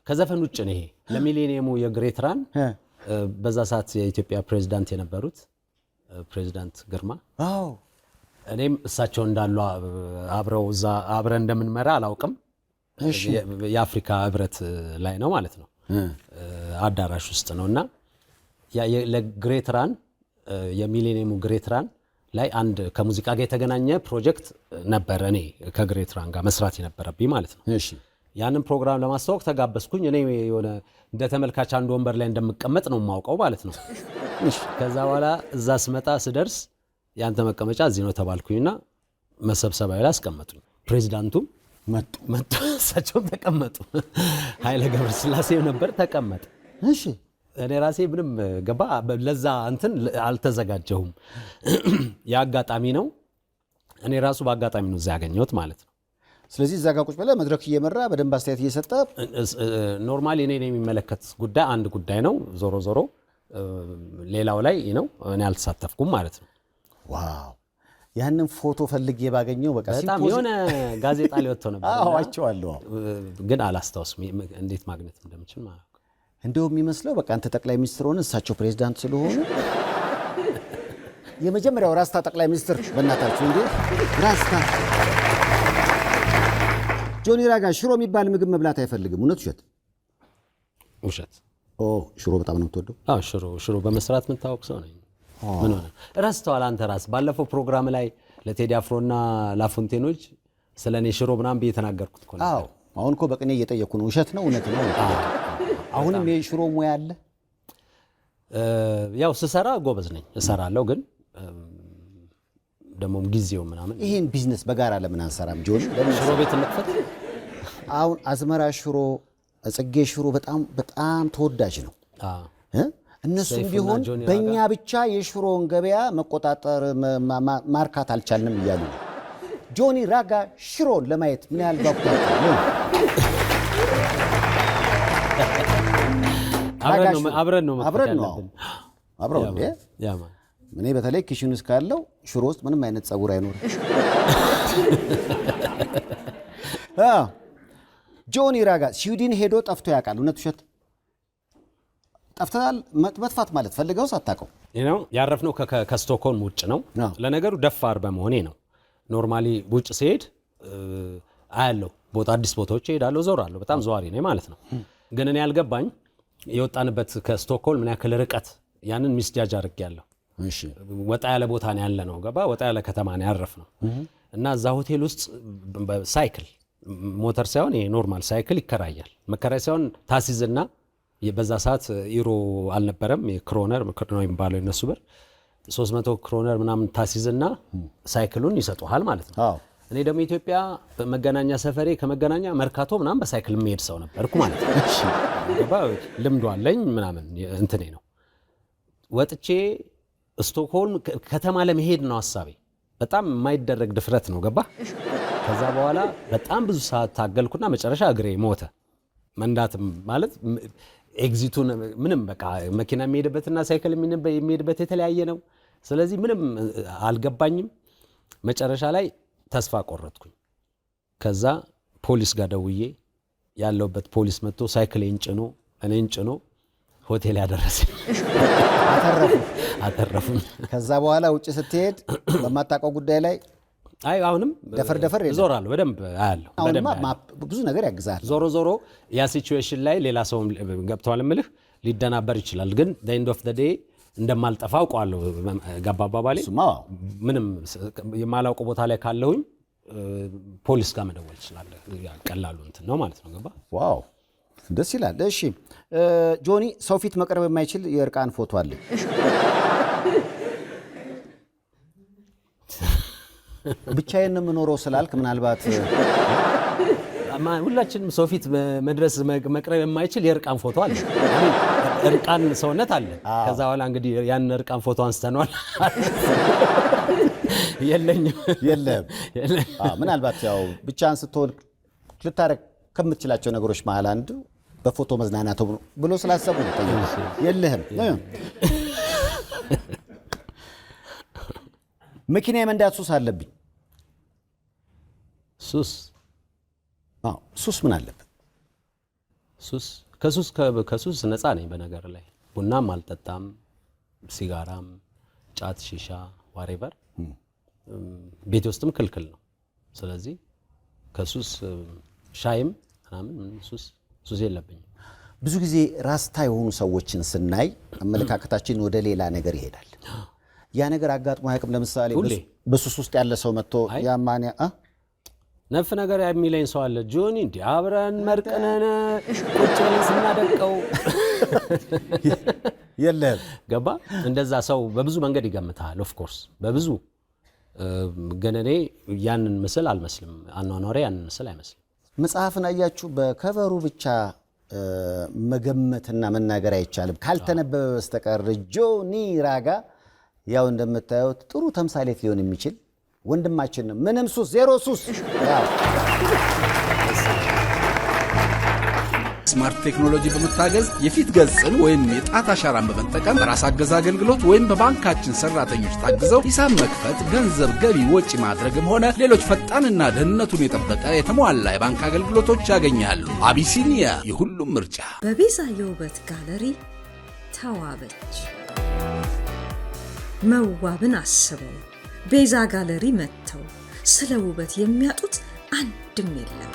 ከዘፈን ውጭ ነው። ይሄ ለሚሌኒየሙ የግሬት ራን በዛ ሰዓት የኢትዮጵያ ፕሬዝዳንት የነበሩት ፕሬዝዳንት ግርማ፣ እኔም እሳቸው እንዳሉ አብረን እንደምንመራ አላውቅም። የአፍሪካ ህብረት ላይ ነው ማለት ነው፣ አዳራሽ ውስጥ ነው። እና ለግሬት ራን የሚሌኒየሙ ግሬት ራን ላይ አንድ ከሙዚቃ ጋር የተገናኘ ፕሮጀክት ነበረ። እኔ ከግሬት ራን ጋር መስራት የነበረብኝ ማለት ነው። ያንን ፕሮግራም ለማስተዋወቅ ተጋበዝኩኝ። እኔ የሆነ እንደ ተመልካች አንድ ወንበር ላይ እንደምቀመጥ ነው የማውቀው ማለት ነው። ከዛ በኋላ እዛ ስመጣ ስደርስ ያንተ መቀመጫ እዚህ ነው ተባልኩኝና መሰብሰቢያው ላይ አስቀመጡኝ። ፕሬዝዳንቱም መጡ፣ እሳቸውም ተቀመጡ። ኃይለ ገብረስላሴ ነበር ተቀመጠ። እሺ እኔ ራሴ ምንም ገባ ለዛ እንትን አልተዘጋጀሁም። ያጋጣሚ ነው። እኔ ራሱ በአጋጣሚ ነው እዛ ያገኘሁት ማለት ነው። ስለዚህ እዛ ጋር ቁጭ ብለህ መድረክ እየመራ በደንብ አስተያየት እየሰጠ ኖርማሊ እኔን የሚመለከት ጉዳይ አንድ ጉዳይ ነው። ዞሮ ዞሮ ሌላው ላይ ነው እኔ አልተሳተፍኩም ማለት ነው። ዋው! ያንን ፎቶ ፈልጌ ባገኘው በቃ በጣም የሆነ ጋዜጣ ላይ ወጥቶ ነበር። አዎ አይቼዋለሁ፣ ግን አላስታውስም እንዴት ማግኘት እንደምችል ማለት ነው። እንደውም የሚመስለው በቃ አንተ ጠቅላይ ሚኒስትር ሆነ እሳቸው ፕሬዝዳንት ስለሆኑ የመጀመሪያው ራስታ ጠቅላይ ሚኒስትር በእናታችሁ እንዴ! ራስታ ጆኒ ራጋ ሽሮ የሚባል ምግብ መብላት አይፈልግም። እውነት ውሸት? ውሸት። ሽሮ በጣም ነው የምትወደው? አዎ ሽሮ በመስራት የምታወቅ ሰው ነኝ። ምን ሆነ ረስተዋል አንተ ራስ። ባለፈው ፕሮግራም ላይ ለቴዲ አፍሮና ላፎንቴኖች ስለኔ ሽሮ ምናምን ብዬ ተናገርኩት እኮ ነው። አዎ አሁን እኮ በቅኔ እየጠየኩ ነው። ውሸት ነው እውነት ነው? አሁንም የሽሮ ሙያ አለ? ያው ስሰራ ጎበዝ ነኝ፣ እሰራለሁ። ግን ደግሞ ጊዜው ምናምን ይሄን ቢዝነስ በጋራ ለምን አንሰራም ጆኒ? ሽሮ ቤት እንክፈት። አሁን አዝመራ ሽሮ፣ ጽጌ ሽሮ በጣም ተወዳጅ ነው። እነሱም ቢሆን በእኛ ብቻ የሽሮን ገበያ መቆጣጠር ማርካት አልቻልንም እያሉ ነው። ጆኒ ራጋ ሽሮን ለማየት ምን ያህል ጓጉታችሁ ነው? አብረን ነው እንዴ? እኔ በተለይ ኪሽን ውስጥ ካለው ሽሮ ውስጥ ምንም አይነት ጸጉር አይኖርም። ጆኒ ራጋ ስዊድን ሄዶ ጠፍቶ ያውቃል? እውነት ውሸት? ጠፍተሃል መጥፋት ማለት ፈልገው ሳታውቀው ነው። ያረፍነው ከስቶክሆልም ውጭ ነው። ለነገሩ ደፋር በመሆኔ ነው። ኖርማሊ ውጭ ሲሄድ አያለው አዲስ ቦታዎች እሄዳለሁ፣ ዞራለሁ። በጣም ዘዋሪ ነኝ ማለት ነው። ግን እኔ ያልገባኝ የወጣንበት ከስቶክሆልም ምን ያክል ርቀት ያንን ሚስጃጅ አድርጌያለሁ። ወጣ ያለ ቦታ ነው ያለ ነው ገባ ወጣ ያለ ከተማ ነው ያረፍነው እና እዛ ሆቴል ውስጥ ሳይክል ሞተር ሳይሆን ኖርማል ሳይክል ይከራያል። መከራይ ሳይሆን ታሲዝና በዛ ሰዓት ኢሮ አልነበረም የክሮነር ነው የሚባለው የነሱ ብር 300 ክሮነር ምናምን ታሲዝና ሳይክሉን ይሰጡሃል ማለት ነው። እኔ ደግሞ ኢትዮጵያ መገናኛ ሰፈሬ ከመገናኛ መርካቶ ምናምን በሳይክል የሚሄድ ሰው ነበርኩ ማለት ነው። ገባ ልምዱ አለኝ ምናምን እንትኔ ነው። ወጥቼ ስቶክሆልም ከተማ ለመሄድ ነው ሐሳቤ። በጣም የማይደረግ ድፍረት ነው ገባ። ከዛ በኋላ በጣም ብዙ ሰዓት ታገልኩና መጨረሻ እግሬ ሞተ። መንዳት ማለት ኤግዚቱን ምንም በቃ መኪና የሚሄድበትና ሳይክል የሚሄድበት የተለያየ ነው። ስለዚህ ምንም አልገባኝም። መጨረሻ ላይ ተስፋ ቆረጥኩኝ። ከዛ ፖሊስ ጋር ደውዬ ያለውበት ፖሊስ መጥቶ ሳይክሌን ጭኖ እኔን ጭኖ ሆቴል ያደረሰኝ። አተረፉኝ። ከዛ በኋላ ውጭ ስትሄድ በማታውቀው ጉዳይ ላይ አሁንም ደፈር ዞራለሁ በደንብ አያለሁ። ብዙ ነገር ያግዛል። ዞሮ ያ ሲቹዌሽን ላይ ሌላ ሰው ገብቷል ምልህ ሊደናበር ይችላል። ግን the end of the day እንደማልጠፋ አውቀዋለሁ። ገባ አባባሌ ምንም የማላውቀው ቦታ ላይ ካለሁኝ ፖሊስ ጋር መደወል ይችላል። ቀላሉ እንትን ነው ማለት ነው። ገባ ዋው ደስ ይላል። እሺ ጆኒ ሰው ፊት መቅረብ የማይችል የእርቃን ፎቶ አለ። ብቻዬን ነው የምኖረው ስላልክ ምናልባት ሁላችንም ሰው ፊት መድረስ መቅረብ የማይችል የእርቃን ፎቶ አለ። እርቃን ሰውነት አለ። ከዛ በኋላ እንግዲህ ያን እርቃን ፎቶ አንስተናል። የለም ምናልባት ያው ብቻህን ስትሆን ልታረግ ከምትችላቸው ነገሮች መሀል አንዱ በፎቶ መዝናናት ብሎ ስላሰቡ ነው። የለህም መኪና የመንዳት ሱስ አለብኝ። ሱስ ምን አለበት? ከሱስ ነፃ ነኝ። በነገር ላይ ቡናም አልጠጣም፣ ሲጋራም፣ ጫት፣ ሺሻ ዋሬቨር ቤት ውስጥም ክልክል ነው። ስለዚህ ከሱስ ሻይም ምናምን ሱስ የለብኝም። ብዙ ጊዜ ራስታ የሆኑ ሰዎችን ስናይ አመለካከታችን ወደ ሌላ ነገር ይሄዳል። ያ ነገር አጋጥሞ አያውቅም? ለምሳሌ በሱስ ውስጥ ያለ ሰው መጥቶ ያማንያ ነፍ ነገር የሚለኝ ሰው አለ። ጆኒ እንዲ አብረን መርቀነን ቁጭ ብለን ስናደቀው የለም ገባ። እንደዛ ሰው በብዙ መንገድ ይገምታል። ኦፍ ኮርስ በብዙ ግን እኔ ያንን ምስል አልመስልም። አኗኗሬ ያንን ምስል አይመስልም። መጽሐፍን አያችሁ፣ በከቨሩ ብቻ መገመትና መናገር አይቻልም ካልተነበበ በስተቀር። ጆኒ ራጋ ያው እንደምታዩት ጥሩ ተምሳሌት ሊሆን የሚችል ወንድማችን ነው። ምንም ሱስ ዜሮ ሱስ። ስማርት ቴክኖሎጂ በመታገዝ የፊት ገጽን ወይም የጣት አሻራን በመጠቀም በራስ አገዝ አገልግሎት ወይም በባንካችን ሰራተኞች ታግዘው ሂሳብ መክፈት፣ ገንዘብ ገቢ ወጪ ማድረግም ሆነ ሌሎች ፈጣንና ደህንነቱን የጠበቀ የተሟላ የባንክ አገልግሎቶች ያገኛሉ። አቢሲኒያ የሁሉም ምርጫ። በቤዛ የውበት ጋለሪ ተዋበች። መዋብን አስበው ቤዛ ጋለሪ መጥተው ስለ ውበት የሚያጡት አንድም የለም።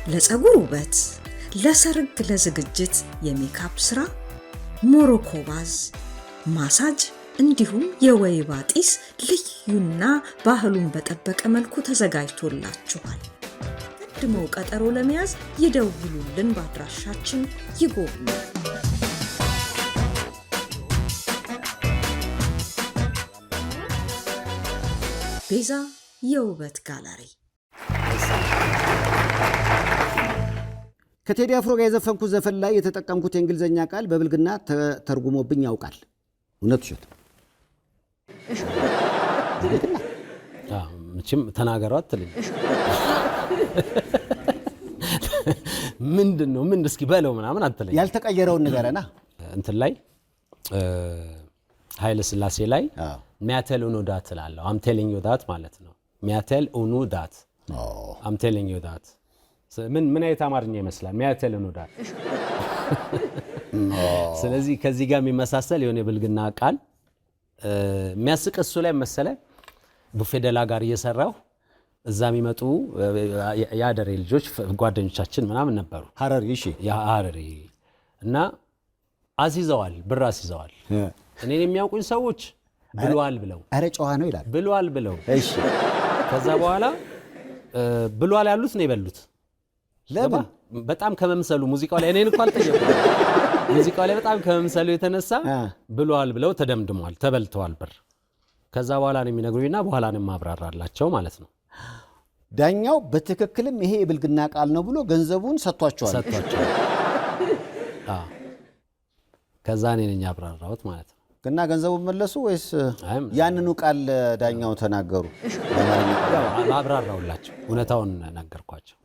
ለፀጉር ውበት፣ ለሰርግ፣ ለዝግጅት የሜካፕ ስራ፣ ሞሮኮ ባዝ፣ ማሳጅ እንዲሁም የወይባ ጢስ ልዩና ባህሉን በጠበቀ መልኩ ተዘጋጅቶላችኋል። ቀድመው ቀጠሮ ለመያዝ ይደውሉልን፣ በአድራሻችን ይጎብኙ። ቤዛ የውበት ጋለሪ። ከቴዲ አፍሮ ጋር የዘፈንኩት ዘፈን ላይ የተጠቀምኩት የእንግሊዝኛ ቃል በብልግና ተርጉሞብኝ ያውቃል። እውነት ውሸት? ምንም ተናገረው አትልኝ። ምንድነው? ምን እስኪ በለው ምናምን አትልኝ። ያልተቀየረውን ንገረና። እንትን ላይ ኃይለ ሥላሴ ላይ ሚያተል ኡኑ ዳት እላለሁ። አም ቴሊንግ ዩ ዳት ማለት ነው። ሚያተል ኡኑ ዳት አም ቴሊንግ ዩ ዳት ምን አይነት አማርኛ ይመስላል? ሚያተል ኡኑ ዳት። ስለዚህ ከዚህ ጋር የሚመሳሰል የሆነ የብልግና ቃል የሚያስቅ እሱ ላይ መሰለ ቡፌደላ ጋር እየሰራው እዛ የሚመጡ ያደሬ ልጆች ጓደኞቻችን ምናምን ነበሩ። ሐረሪ እሺ፣ ሐረሪ እና አሲዘዋል፣ ብር አሲዘዋል። እኔን የሚያውቁኝ ሰዎች ብሏል ብለው አረ ጨዋ ነው ይላል። ብሏል ብለው እሺ። ከዛ በኋላ ብሏል ያሉት ነው የበሉት። ለምን? በጣም ከመምሰሉ ሙዚቃው ላይ እኔን እንኳን አልጠየቁም። ሙዚቃው ላይ በጣም ከመምሰሉ የተነሳ ብሏል ብለው ተደምድሟል፣ ተበልተዋል ብር። ከዛ በኋላ ነው የሚነግሩኝና በኋላ ነው ማብራራላቸው ማለት ነው። ዳኛው በትክክልም ይሄ የብልግና ቃል ነው ብሎ ገንዘቡን ሰጥቷቸዋል። ከዛ እኔ ነኝ አብራራሁት ማለት ነው። እና ገንዘቡን መለሱ ወይስ ያንኑ ቃል ዳኛው ተናገሩ? አብራራሁላቸው፣ እውነታውን ነገርኳቸው።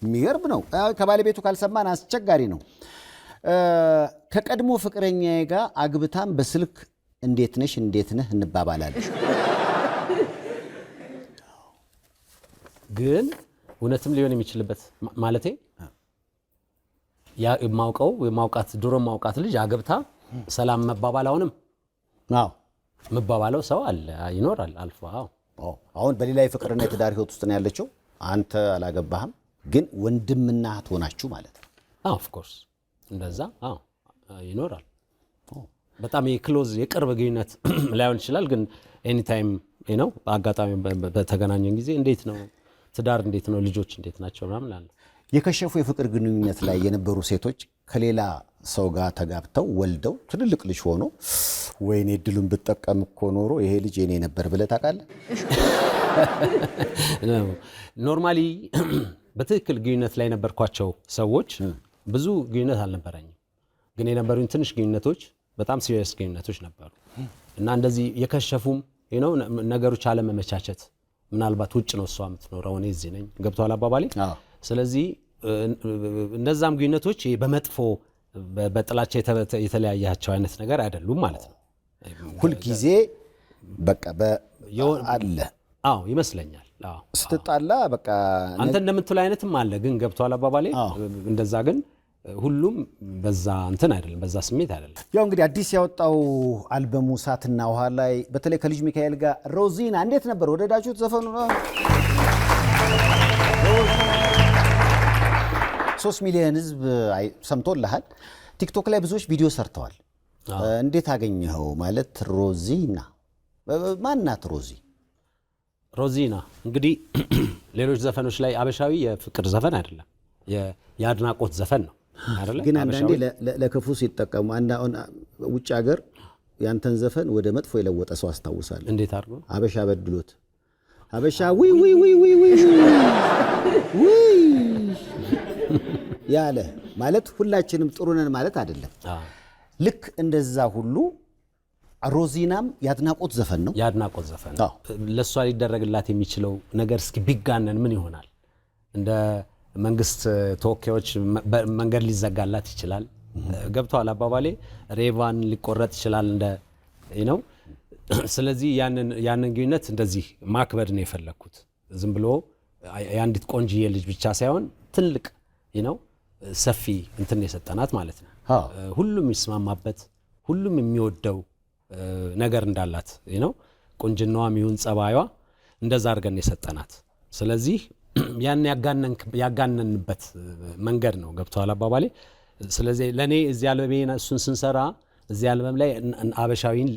የሚገርም ነው። ከባለቤቱ ካልሰማን አስቸጋሪ ነው። ከቀድሞ ፍቅረኛዬ ጋር አግብታም በስልክ እንዴት ነሽ እንዴት ነህ እንባባላለን። ግን እውነትም ሊሆን የሚችልበት ማለቴ ያ የማውቃት ድሮ ማውቃት ልጅ አግብታ ሰላም መባባል አሁንም መባባለው ሰው አለ ይኖራል አልፎ። አሁን በሌላ የፍቅርና የትዳር ህይወት ውስጥ ነው ያለችው። አንተ አላገባህም፣ ግን ወንድምና እህት ሆናችሁ ማለት ነው። ኦፍ ኮርስ እንደዛ ይኖራል። በጣም የክሎዝ የቅርብ ግንኙነት ላይሆን ይችላል፣ ግን ኤኒ ታይም ነው በአጋጣሚ በተገናኘን ጊዜ እንዴት ነው ትዳር እንዴት ነው ልጆች እንዴት ናቸው ምናምን አለ። የከሸፉ የፍቅር ግንኙነት ላይ የነበሩ ሴቶች ከሌላ ሰው ጋር ተጋብተው ወልደው ትልልቅ ልጅ ሆኖ ወይኔ እድሉን ብጠቀም እኮ ኖሮ ይሄ ልጅ የኔ ነበር ብለህ ታውቃለህ? ኖርማሊ በትክክል ግንኙነት ላይ ነበርኳቸው ሰዎች ብዙ ግንኙነት አልነበረኝም፣ ግን የነበሩኝ ትንሽ ግንኙነቶች በጣም ሲሪየስ ግንኙነቶች ነበሩ እና እንደዚህ የከሸፉም ነገሮች አለመመቻቸት፣ ምናልባት ውጭ ነው እሷ የምትኖረው እኔ እዚህ ነኝ፣ ገብቷል አባባሌ። ስለዚህ እነዛም ግንኙነቶች በመጥፎ በጥላቻ የተለያያቸው አይነት ነገር አይደሉም ማለት ነው። ሁልጊዜ በቃ አለ ይመስለኛል። ስትጣላ በቃ አንተ እንደምትለው አይነትም አለ፣ ግን ገብቷል አባባሌ። እንደዛ ግን ሁሉም በዛ እንትን አይደለም፣ በዛ ስሜት አይደለም። ያው እንግዲህ አዲስ ያወጣው አልበሙ እሳትና ውሃ ላይ በተለይ ከልጅ ሚካኤል ጋር ሮዚና እንዴት ነበር? ወደዳችሁት ዘፈኑ? 3 ሚሊዮን ህዝብ ሰምቶልሃል። ቲክቶክ ላይ ብዙዎች ቪዲዮ ሰርተዋል። እንዴት አገኘኸው? ማለት ሮዚና ማናት? ሮዚና እንግዲህ ሌሎች ዘፈኖች ላይ አበሻዊ የፍቅር ዘፈን አይደለም፣ የአድናቆት ዘፈን ነው አይደለ? ግን አንዳንዴ ለክፉ ሲጠቀሙ ውጭ ሀገር ያንተን ዘፈን ወደ መጥፎ የለወጠ ሰው አስታውሳለሁ። እንዴት አድርጎ? አበሻ በድሎት አበሻ ዊ ያለ ማለት ሁላችንም ጥሩ ነን ማለት አይደለም። ልክ እንደዛ ሁሉ ሮዚናም ያድናቆት ዘፈን ነው። ያድናቆት ዘፈን ነው። ለሷ ሊደረግላት የሚችለው ነገር እስኪ ቢጋነን ምን ይሆናል? እንደ መንግስት ተወካዮች መንገድ ሊዘጋላት ይችላል። ገብቷል አባባሌ። ሬቫን ሊቆረጥ ይችላል እንደ ነው። ስለዚህ ያንን ግንኙነት እንደዚህ ማክበድ ነው የፈለኩት። ዝም ብሎ የአንዲት ቆንጅዬ ልጅ ብቻ ሳይሆን ትልቅ ነው ሰፊ እንትን የሰጠናት ማለት ነው። ሁሉም ይስማማበት ሁሉም የሚወደው ነገር እንዳላት ነው። ቁንጅናዋ ሚውን ጸባይዋ እንደዛ አድርገን የሰጠናት። ስለዚህ ያን ያጋነንበት መንገድ ነው። ገብቷል አባባሌ። ስለዚህ ለኔ እዚህ አልበሜን እሱን ስንሰራ እዚህ አልበም ላይ አበሻዊን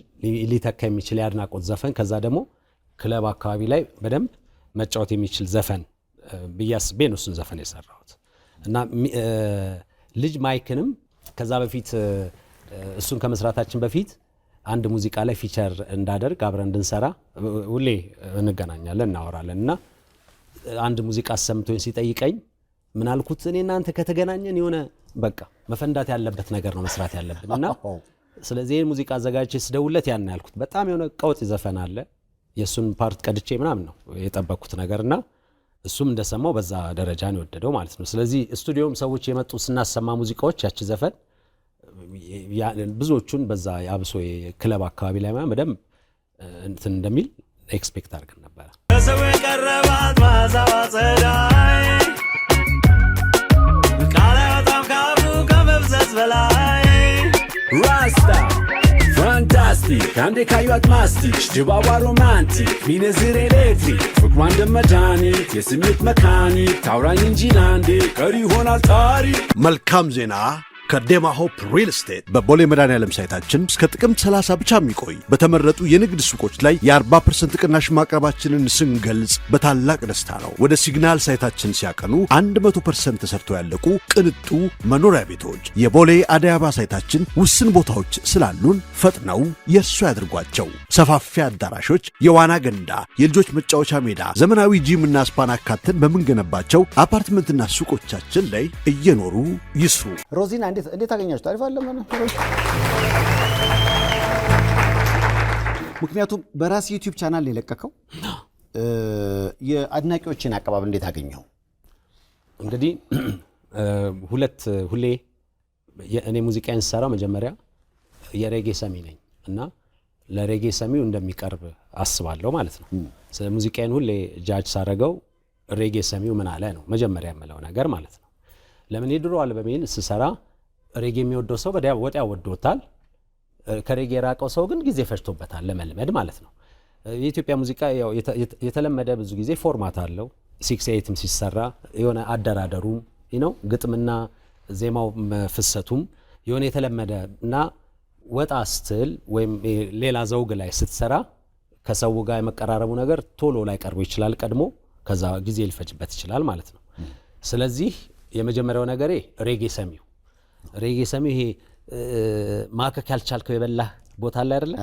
ሊተካ የሚችል ያድናቆት ዘፈን ከዛ ደግሞ ክለብ አካባቢ ላይ በደንብ መጫወት የሚችል ዘፈን ብያስቤ ነው እሱን ዘፈን የሰራሁት እና ልጅ ማይክንም ከዛ በፊት እሱን ከመስራታችን በፊት አንድ ሙዚቃ ላይ ፊቸር እንዳደርግ አብረን እንድንሰራ ሁሌ እንገናኛለን እናወራለን እና አንድ ሙዚቃ ሰምቶኝ ሲጠይቀኝ ምን አልኩት እኔ እናንተ ከተገናኘን የሆነ በቃ መፈንዳት ያለበት ነገር ነው መስራት ያለብንና ስለዚህ ሙዚቃ አዘጋጅቼ ስደውለት ያን ያልኩት በጣም የሆነ ቀውጥ ዘፈን አለ የሱን ፓርት ቀድቼ ምናምን ነው የጠበቅኩት ነገርና እሱም እንደሰማው በዛ ደረጃ ነው የወደደው ማለት ነው ስለዚህ ስቱዲዮም ሰዎች የመጡ ስናሰማ ሙዚቃዎች ያቺ ዘፈን ብዙዎቹን በዛ ያብሶ የክለብ አካባቢ ላይ በደም እንትን እንደሚል ኤክስፔክት አድርገን ነበር ሰው የቀረባት ማዛዋ ጸዳይ ቃለ በጣም ካፉ ከመብዘዝ በላይ ራስታ ፋንታስቲክ አንዴ ካዩት ማስቲክ ድባቧ ሮማንቲክ ሚነዝር ኤሌክትሪክ ፍቅሯ እንደ መድኃኒት የስሜት መካኒክ ታውራኝ እንጂ ላንዴ ቀሪ ይሆናል ታሪክ መልካም ዜና ከዴማ ሆፕ ሪል ስቴት በቦሌ መድኃኔዓለም ሳይታችን እስከ ጥቅምት 30 ብቻ የሚቆይ በተመረጡ የንግድ ሱቆች ላይ የ40% ቅናሽ ማቅረባችንን ስንገልጽ በታላቅ ደስታ ነው። ወደ ሲግናል ሳይታችን ሲያቀኑ 100% ተሰርተው ያለቁ ቅንጡ መኖሪያ ቤቶች የቦሌ አደይ አበባ ሳይታችን ውስን ቦታዎች ስላሉን ፈጥነው የእርሱ ያድርጓቸው። ሰፋፊ አዳራሾች፣ የዋና ገንዳ፣ የልጆች መጫወቻ ሜዳ፣ ዘመናዊ ጂምና ስፓን አካተን በምንገነባቸው አፓርትመንትና ሱቆቻችን ላይ እየኖሩ ይስሩ። ሮዚና እንዴት አገኛችሁ? ታሪፍ አለ ማለት ነው። ምክንያቱም በራስ ዩቲዩብ ቻናል ላይ ለቀቀው የአድናቂዎችን አቀባበል እንዴት አገኘው? እንግዲህ ሁሌ እኔ ሙዚቃን ሰራው መጀመሪያ የሬጌ ሰሚ ነኝ እና ለሬጌ ሰሚው እንደሚቀርብ አስባለሁ ማለት ነው። ስለ ሙዚቃን ሁሌ ጃጅ ሳረገው ሬጌ ሰሚው ምን አለ ነው መጀመሪያ የምለው ነገር ማለት ነው። ለምን የድሮ አልበሜን ስሰራ ሬጌ የሚወደው ሰው ወዲያ ወዶታል፣ ከሬጌ የራቀው ሰው ግን ጊዜ ፈጅቶበታል ለመልመድ ማለት ነው። የኢትዮጵያ ሙዚቃ ያው የተለመደ ብዙ ጊዜ ፎርማት አለው 6/8ም ሲሰራ የሆነ አደራደሩም ነው ግጥምና ዜማው ፍሰቱም የሆነ የተለመደ እና ወጣ ስትል ወይም ሌላ ዘውግ ላይ ስትሰራ ከሰው ጋር የመቀራረቡ ነገር ቶሎ ላይ ቀርቦ ይችላል ቀድሞ ከዛ ጊዜ ሊፈጅበት ይችላል ማለት ነው። ስለዚህ የመጀመሪያው ነገሬ ሬጌ ሰሚው ይሄ ማከክ ያልቻልከው የበላህ ቦታ ላይ አይደለ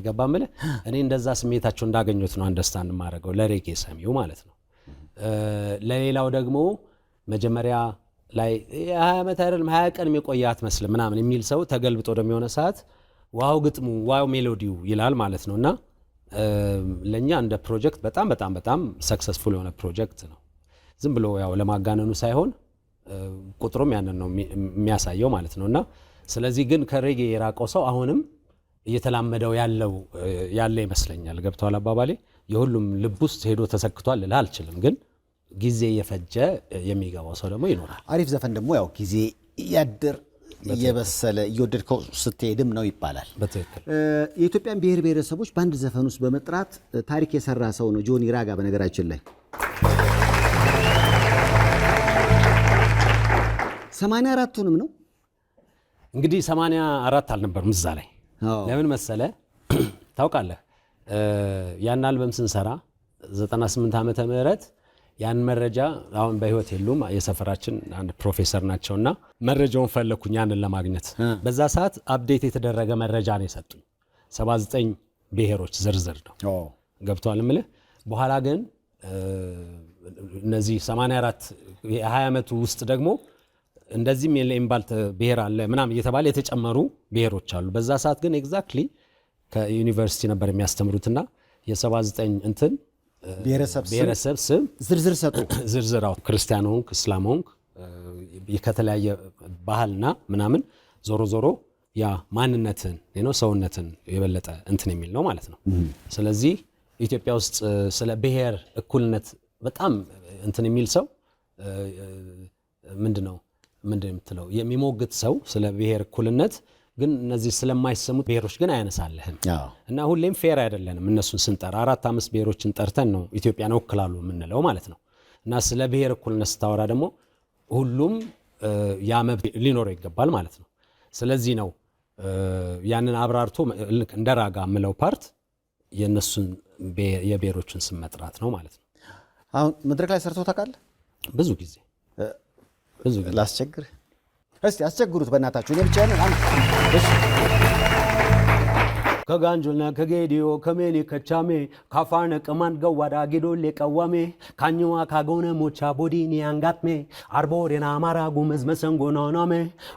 ገባምለ እኔ እንደዛ ስሜታቸው እንዳገኙት ነው አንደርስታንድ ማድረገው ለሬጌ ሰሚው ማለት ነው። ለሌላው ደግሞ መጀመሪያ ላይ 20 ዓመት አይደለም 20 ቀን የሚቆያት መስለ ምናምን የሚል ሰው ተገልብጦ ደሚሆነ ሰዓት ዋው ግጥሙ ዋው ሜሎዲው ይላል ማለት ነውና ለኛ እንደ ፕሮጀክት በጣም ሰክሰስፉል የሆነ ፕሮጀክት ነው። ዝም ብሎ ያው ለማጋነኑ ሳይሆን ቁጥሩም ያንን ነው የሚያሳየው ማለት ነውና ስለዚህ ግን ከሬጌ የራቀው ሰው አሁንም እየተላመደው ያለ ይመስለኛል። ገብቷል አባባሌ የሁሉም ልብ ውስጥ ሄዶ ተሰክቷል ልል አልችልም፣ ግን ጊዜ የፈጀ የሚገባው ሰው ደግሞ ይኖራል። አሪፍ ዘፈን ደግሞ ያው ጊዜ ያድር እየበሰለ እየወደድከው ስትሄድም ነው ይባላል። በትክክል የኢትዮጵያን ብሔር ብሔረሰቦች በአንድ ዘፈን ውስጥ በመጥራት ታሪክ የሰራ ሰው ነው ጆኒ ራጋ። በነገራችን ላይ 84ቱንም ነው እንግዲህ 84 አልነበርም እዛ ላይ ለምን መሰለ ታውቃለህ ያን አልበም ስንሰራ 98 ዓመተ ምህረት ያን መረጃ አሁን በህይወት የሉም የሰፈራችን አንድ ፕሮፌሰር ናቸውና መረጃውን ፈለኩኝ ያንን ለማግኘት በዛ ሰዓት አፕዴት የተደረገ መረጃ ነው የሰጡኝ 79 ብሔሮች ዝርዝር ነው ገብቷል ምለ በኋላ ግን እነዚህ 84 የ20 ዓመቱ ውስጥ ደግሞ እንደዚህም የለምባልት ብሔር አለ ምናም እየተባለ የተጨመሩ ብሔሮች አሉ። በዛ ሰዓት ግን ኤግዛክትሊ ከዩኒቨርሲቲ ነበር የሚያስተምሩትና የ79 እንትን ብሔረሰብ ስም ዝርዝር ሰጡ። ዝርዝራው ክርስቲያን ሆንክ እስላም ሆንክ ከተለያየ ባህልና ምናምን ዞሮ ያ ማንነትን ሰውነትን የበለጠ እንትን የሚል ነው ማለት ነው። ስለዚህ ኢትዮጵያ ውስጥ ስለ ብሔር እኩልነት በጣም እንትን የሚል ሰው ምንድነው የምትለው የሚሞግት ሰው ስለ ብሔር እኩልነት ግን እነዚህ ስለማይሰሙት ብሔሮች ግን አያነሳልህም እና ሁሌም ፌር አይደለንም እነሱን ስንጠራ 4-5 ብሔሮችን ጠርተን ነው ኢትዮጵያን ወክላሉ የምንለው ማለት ነው። እና ስለ ብሔር እኩልነት ስታወራ ደግሞ ሁሉም ያ መብት ሊኖረው ይገባል ማለት ነው። ስለዚህ ነው ያንን አብራርቶ እንደ ራጋ ምለው ፓርት የነሱን የብሔሮችን ስም መጥራት ነው ማለት ነው። አሁን መድረክ ላይ ሰርተው ታውቃለህ? ብዙ ጊዜ ላስቸግር እስቲ አስቸግሩት በእናታችሁ እኔ ብቻ ነኝ። ከጋንጆልና ከጌዲዮ ከሜኒ ከቻሜ ካፋነ ቀማን ገዋዳ ጊዶሌ ቀዋሜ ካኝዋ ካጎነ ሞቻ ቦዲኒ አንጋትሜ አርቦሬና አማራ ጉመዝ መሰንጎናናሜ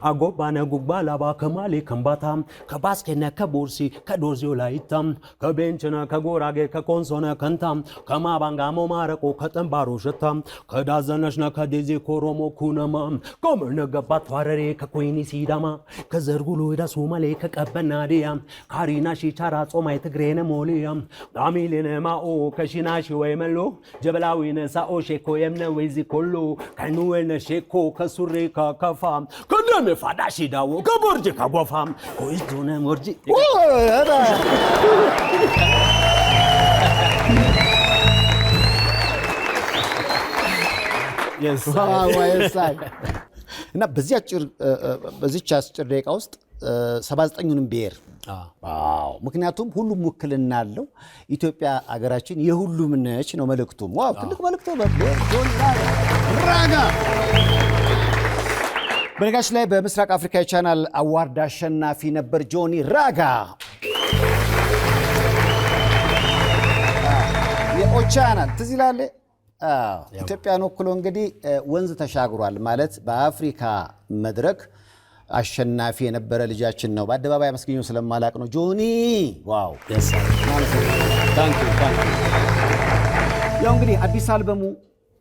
አጎባነ ጉግባላባ ከማሌ ከምባታም ከባስኬነ ከቦርሲ ከዶርዚዮ ላይታም ከቤንችነ ከጎራጌ ከኮንሶነ ከንታም ከማባንጋሞ ማረቆ ከጠንባሮ ሸታም ከዳዘነሽነ ከዴዚ ኮሮሞ ኩነማም ኮመርነ ገባት ዋረሬ ከኮይኒ ሲዳማ ከዘርጉሎ ዳ ሶማሌ ከቀበና ዲያም ካሪና ሺቻራ ጾማይ ትግሬነ ሞሊያም አሚሌነ ማኦ ከሺናሺ ወይመሎ ጀበላዊነ ሳኦ ሼኮ የምነ ወይዚ ኮሎ ከኑዌነ ሼኮ ከሱሬ ከከፋም ከነነ ፋዳሺ ዳዎ ከቦርጂ ከጎፋም ኮይዞነ ሞርጂ እና በዚች አጭር ደቂቃ ውስጥ 79ኙንም ብሔር ዋው ምክንያቱም ሁሉም ውክልና አለው ኢትዮጵያ አገራችን የሁሉም ነች ነው መልእክቱም ዋው ትልቅ መልእክት ነው ጆኒ ራጋ በነገራችን ላይ በምስራቅ አፍሪካ ቻናል አዋርድ አሸናፊ ነበር ጆኒ ራጋ የኦቻናል ትዝ ይላል ኢትዮጵያን ወክሎ እንግዲህ ወንዝ ተሻግሯል ማለት በአፍሪካ መድረክ አሸናፊ የነበረ ልጃችን ነው በአደባባይ አመስግኘው ስለማላቅ ነው ጆኒ ዋው ያው እንግዲህ አዲስ አልበሙ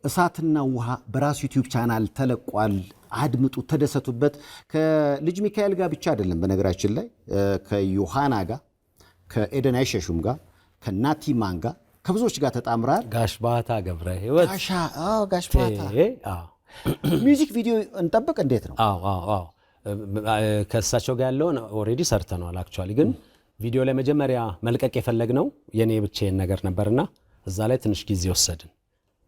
እሳትና ውሃ በራሱ ዩቲዩብ ቻናል ተለቋል አድምጡ ተደሰቱበት ከልጅ ሚካኤል ጋር ብቻ አይደለም በነገራችን ላይ ከዮሐና ጋር ከኤደን አይሸሹም ጋር ከናቲማን ጋር ከብዙዎች ጋር ተጣምራል ጋሽ ባታ ገብረ ህይወት ጋሽ ባታ ሚውዚክ ቪዲዮ እንጠብቅ እንዴት ነው አዎ ከእሳቸው ጋር ያለውን ኦሬዲ ሰርተናል አክቹአሊ ግን ቪዲዮ ላይ መጀመሪያ መልቀቅ የፈለግነው የኔ ብቻዬን ነገር ነበርና እዛ ላይ ትንሽ ጊዜ ወሰድን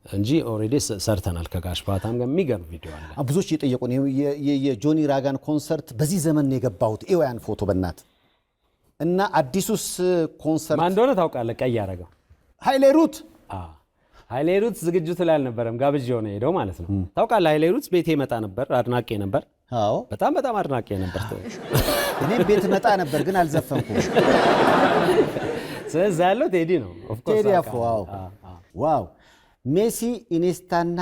እንጂ ኦሬዲ ሰርተናል ከጋሽ ባታም ጋር የሚገርም ቪዲዮ አለ ብዙዎች እየጠየቁ ነው የጆኒ ራጋን ኮንሰርት በዚህ ዘመን ነው የገባሁት ኤዋያን ፎቶ በእናት እና አዲሱስ ኮንሰርት ማን እንደሆነ ታውቃለህ ቀይ ያረጋው ኃይሌ ሩት ኃይሌ ሩት ዝግጅቱ ላይ አልነበረም ጋብዤው ነው ሄደው ማለት ነው ታውቃለህ ኃይሌ ሩት ቤቴ መጣ ነበር አድናቂ ነበር አዎ በጣም አድናቂ ነበር እኔ ቤት መጣ ነበር ግን አልዘፈንኩም ስለዚህ ያለው ቴዲ ነው ኦፍ ኮርስ ቴዲ አፍሮ ዋው ሜሲ ኢኔስታና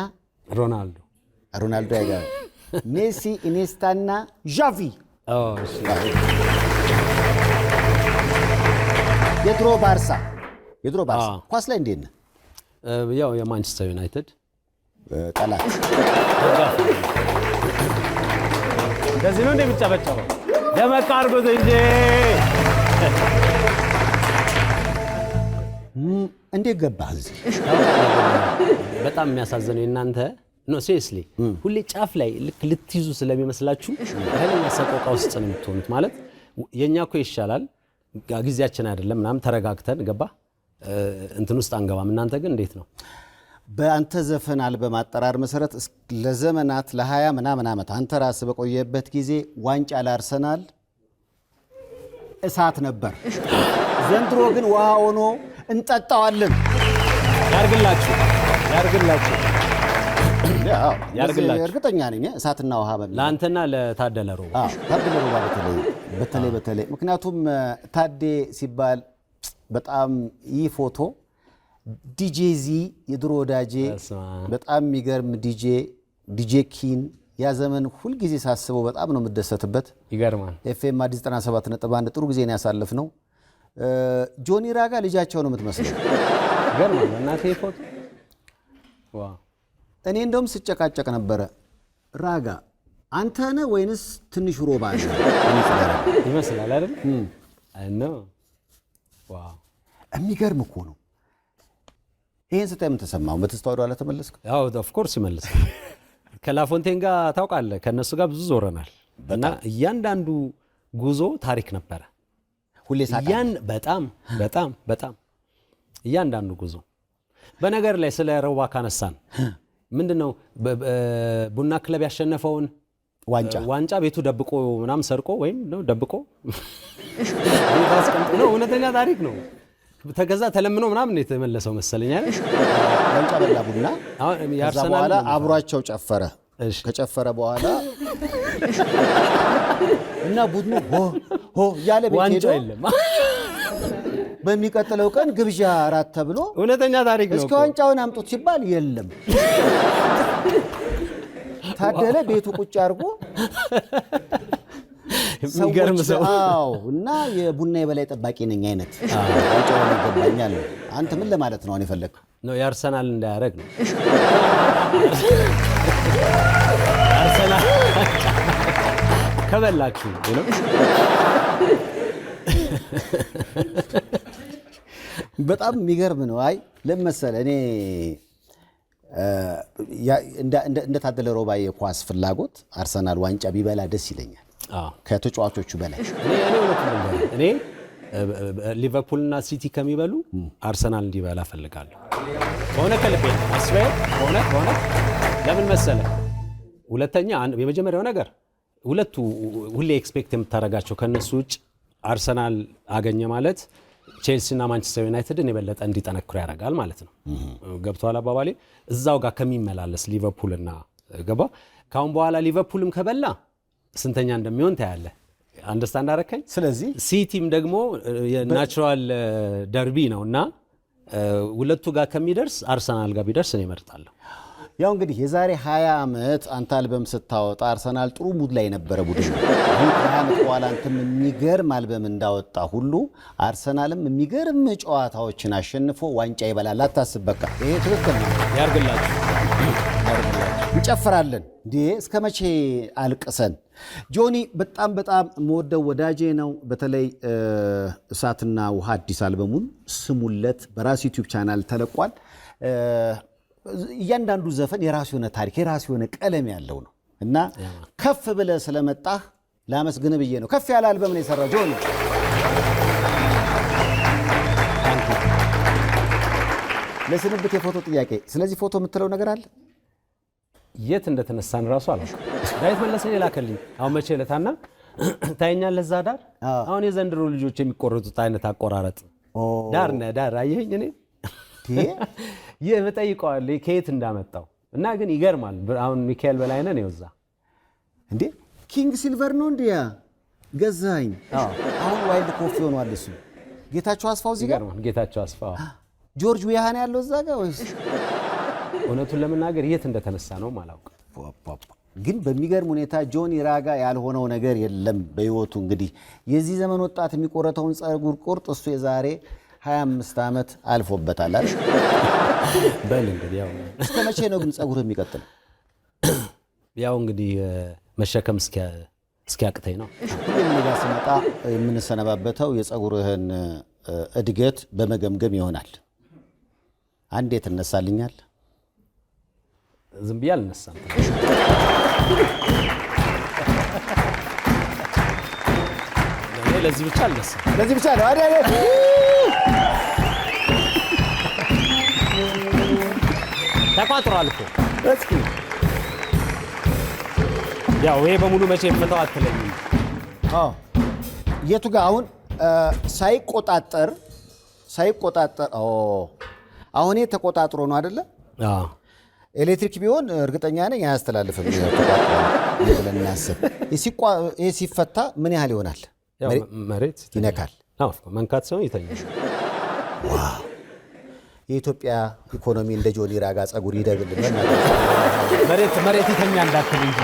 ሮናልዶ ያጋ ሜሲ ኢኔስታና ዣቪ እሺ የድሮ ባርሳ ኳስ ላይ እንዴት ነህ ያው የማንቸስተር ዩናይትድ ጠላት እንደዚህ ነው እንደሚጨበጨበው ደመቅ አድርጎት እንጂ እንዴት ገባህ እዚህ በጣም የሚያሳዝነው እናንተ ኖ ሲሪየስሊ ሁሌ ጫፍ ላይ ልትይዙ ስለሚመስላችሁ ኃይለኛ ሰቆቃ ውስጥ ነው የምትሆኑት ማለት የኛ እኮ ይሻላል ጊዜያችን አይደለም ምናምን ተረጋግተን ገባ እንትን ውስጥ አንገባም እናንተ ግን እንዴት ነው በአንተ ዘፈን አልበም አጠራር መሰረት ለዘመናት ለ20 ምናምን ዓመት አንተ ራስህ በቆየበት ጊዜ ዋንጫ ለአርሰናል እሳት ነበር ዘንድሮ ግን ውሃ ሆኖ እንጠጣዋለን ያርግላችሁ እርግጠኛ ነኝ እሳትና ውሃ በሚል ለአንተና ለታደለ ሮባ በተለይ ምክንያቱም ታዴ ሲባል በጣም ይህ ፎቶ ዲጄዚ የድሮ ወዳጄ በጣም የሚገርም ዲጄ ኪን ያ ዘመን ሁሉ ጊዜ ሳስበው በጣም ነው የምደሰትበት ይገርማል ኤፍኤም አዲስ 97.1 ጥሩ ጊዜ ነው ያሳለፍነው ጆኒ ራጋ ልጃቸው ነው የምትመስለው ይገርማል እናቴ ፎቶ ዋው እኔ እንደውም ስጨቃጨቅ ነበረ ራጋ አንተ ነህ ወይንስ ትንሽ ሮባ ይመስላል አይደል አይ ነው ዋው የሚገርም እኮ ነው ይሄን ስታይ ምን ተሰማው በተስተዋዶ አለ ተመለስክ ያው ኦፍ ኮርስ ይመልሳል ከላፎንቴን ጋር ታውቃለህ ከነሱ ጋር ብዙ ዞረናል እና እያንዳንዱ ጉዞ ታሪክ ነበረ ሁሌ ሳቃ በጣም እያንዳንዱ ጉዞ በነገር ላይ ስለ ሮባ ካነሳን ምንድነው ቡና ክለብ ያሸነፈውን ዋንጫ ቤቱ ደብቆ ምናምን ሰርቆ ወይም ነው ደብቆ ቤታስቀምጦ ነው እውነተኛ ታሪክ ነው ተገዛ ተለምኖ ምናምን የተመለሰው መሰለኝ አይደል ዋንጫ በላ ቡና ያርሰናል አብሯቸው ጨፈረ ከጨፈረ በኋላ እና ቡድኑ ሆ ያለ ቤት ዋንጫ የለም በሚቀጥለው ቀን ግብዣ አራት ተብሎ እውነተኛ ታሪክ ነው። እስከ ዋንጫውን አምጡት ሲባል የለም። ታደለ ቤቱ ቁጭ አድርጎ የሚገርም ሰው እና የቡና የበላይ ጠባቂ ነኝ አይነት ዋንጫውን ይገባኛል። አንተ ምን ለማለት ነው አሁን የፈለግከው? ነው የአርሰናል እንዳያረግ ነው። አርሰናል ከበላችሁ ነው። በጣም የሚገርም ነው። አይ ለምሳሌ እኔ እንደ ታደለ ሮባ የኳስ ፍላጎት አርሰናል ዋንጫ ቢበላ ደስ ይለኛል ከተጫዋቾቹ በላይ። እኔ ሊቨርፑልና ሲቲ ከሚበሉ አርሰናል እንዲበላ ፈልጋለሁ። ሆነ ከልቤ አስበው ሆነ ለምን መሰለ? ሁለተኛ የመጀመሪያው ነገር ሁለቱ ሁሌ ኤክስፔክት የምታረጋቸው ከነሱ ውጭ አርሰናል አገኘ ማለት ቼልሲና ማንቸስተር ዩናይትድን የበለጠ እንዲጠነክሩ ያደርጋል ማለት ነው። ገብቷል አባባሌ? እዛው ጋር ከሚመላለስ ሊቨርፑልና ገባ ካሁን በኋላ ሊቨርፑልም ከበላ ስንተኛ እንደሚሆን ታያለ። አንደርስታንድ አደረከኝ? ስለዚህ ሲቲም ደግሞ የናቹራል ደርቢ ነውና ሁለቱ ጋር ከሚደርስ አርሰናል ጋር ቢደርስ እኔ እመርጣለሁ። ያው እንግዲህ የዛሬ 20 ዓመት አንተ አልበም ስታወጣ አርሰናል ጥሩ ሙድ ላይ ነበረ ቡድን። አሁን ከ20 ዓመት በኋላ አንተም የሚገርም አልበም እንዳወጣ ሁሉ አርሰናልም የሚገርም ጨዋታዎችን አሸንፎ ዋንጫ ይበላል። አታስብ፣ በቃ ይሄ ትክክል ነው። ያርግላችሁ፣ እንጨፍራለን እንዴ እስከ መቼ አልቅሰን። ጆኒ በጣም መወደው ወዳጄ ነው። በተለይ እሳትና ውሃ አዲስ አልበሙን ስሙለት በራሱ ዩቲዩብ ቻናል ተለቋል። እያንዳንዱ ዘፈን የራሱ የሆነ ታሪክ የራሱ የሆነ ቀለም ያለው ነው እና ከፍ ብለህ ስለመጣህ ላመስግን ብዬ ነው። ከፍ ያለ አልበም ነው የሰራው ጆኒ። ለስንብት የፎቶ ጥያቄ። ስለዚህ ፎቶ የምትለው ነገር አለ? የት እንደተነሳን ራሱ አላውቅም። ዳዊት መለሰኝ ላከልኝ። አሁን መቼ ለታና ታየኛለህ እዛ ዳር። አሁን የዘንድሮ ልጆች የሚቆረጡት አይነት አቆራረጥ ዳር አየኸኝ እኔ ይህ እጠይቀዋለሁ ከየት እንዳመጣው እና ግን ይገርማል። አሁን ሚካኤል በላይነህ ነው እዛ እንዴ ኪንግ ሲልቨር ነው እንዴ ገዛኝ። አሁን ዋይልድ ኮፊ ሆኗል እሱ። ጌታቸው አስፋው እዚህ ጋር ጌታቸው አስፋው ጆርጅ ዊሃን ያለው እዛ ጋር ወይስ? እውነቱን ለመናገር የት እንደተነሳ ነው አላውቅም። ግን በሚገርም ሁኔታ ጆኒ ራጋ ያልሆነው ነገር የለም በህይወቱ። እንግዲህ የዚህ ዘመን ወጣት የሚቆረጠውን ጸጉር ቁርጥ እሱ የዛሬ 25 ዓመት አልፎበታል አይደል? በል እንግዲህ ያው እስከ መቼ ነው ግን ጸጉር የሚቀጥለው? ያው እንግዲህ መሸከም እስኪያቅተኝ ነው። ሁሌም ጋር ስመጣ የምንሰነባበተው የጸጉርህን እድገት በመገምገም ይሆናል። አንዴ ትነሳልኛል? ዝም ብዬ አልነሳም። ለዚህ ብቻ አልነሳም። ለዚህ ብቻ ነው አይደል? ተቋጥሯል እኮ እስኪ ያው ይሄ በሙሉ መቼ ፈታው አትለኝም። የቱ ጋር አሁን ሳይቆጣጠር አሁን ተቆጣጥሮ ነው አይደለ? ኤሌክትሪክ ቢሆን እርግጠኛ ነኝ አያስተላልፍም። ብለን እናስብ። ይሄ ሲፈታ ምን ያህል ይሆናል? መሬት ይነካል። መንካት ሰው ይተኛል። የኢትዮጵያ ኢኮኖሚ እንደ ጆኒ ራጋ ጸጉር ይደግልን። መሬት ይተኛ እንዳትል እንጂ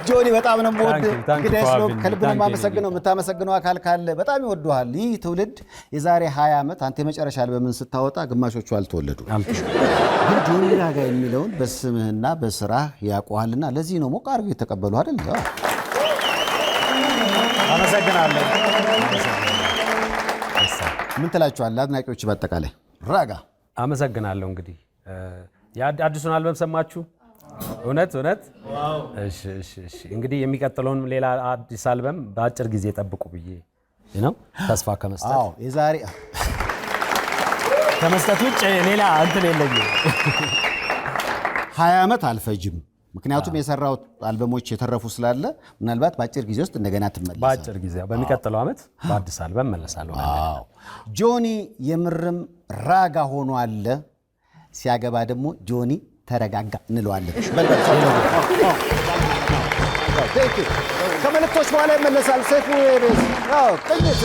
ጆኒ በጣም ነው የምወድ። እንግዲህ ከልብ ነው የማመሰግነው። የምታመሰግነው አካል ካለ በጣም ይወዱሃል። ይህ ትውልድ የዛሬ 20 ዓመት አንተ የመጨረሻ አልበምን ስታወጣ ግማሾቹ አልተወለዱም። ግን ጆኒ ራጋ የሚለውን በስምህና በስራህ ያውቁሃልና ለዚህ ነው ሞቅ አድርገው የተቀበሉ አይደል? አመሰግናለሁ። ምን ትላችኋለህ አድናቂዎች? በአጠቃላይ ራጋ አመሰግናለሁ። እንግዲህ አዲሱን አልበም ሰማችሁ? እውነት እሺ። እንግዲህ የሚቀጥለውን ሌላ አዲስ አልበም በአጭር ጊዜ ጠብቁ ብዬ ነው ተስፋ ከመስጠት የዛሬ ከመስጠት ውጭ ሌላ እንትን የለኝም። 20 ዓመት አልፈጅም። ምክንያቱም የሰራው አልበሞች የተረፉ ስላለ ምናልባት በአጭር ጊዜ ውስጥ እንደገና ትመለሳለህ። በአጭር ጊዜ በሚቀጥለው ዓመት በአዲስ አልበም መለሳለሁ። ጆኒ የምርም ራጋ ሆኖ አለ። ሲያገባ ደግሞ ጆኒ ተረጋጋ እንለዋለን። ከመልእክቶች በኋላ ይመለሳል። ሰይፉ ቅኝት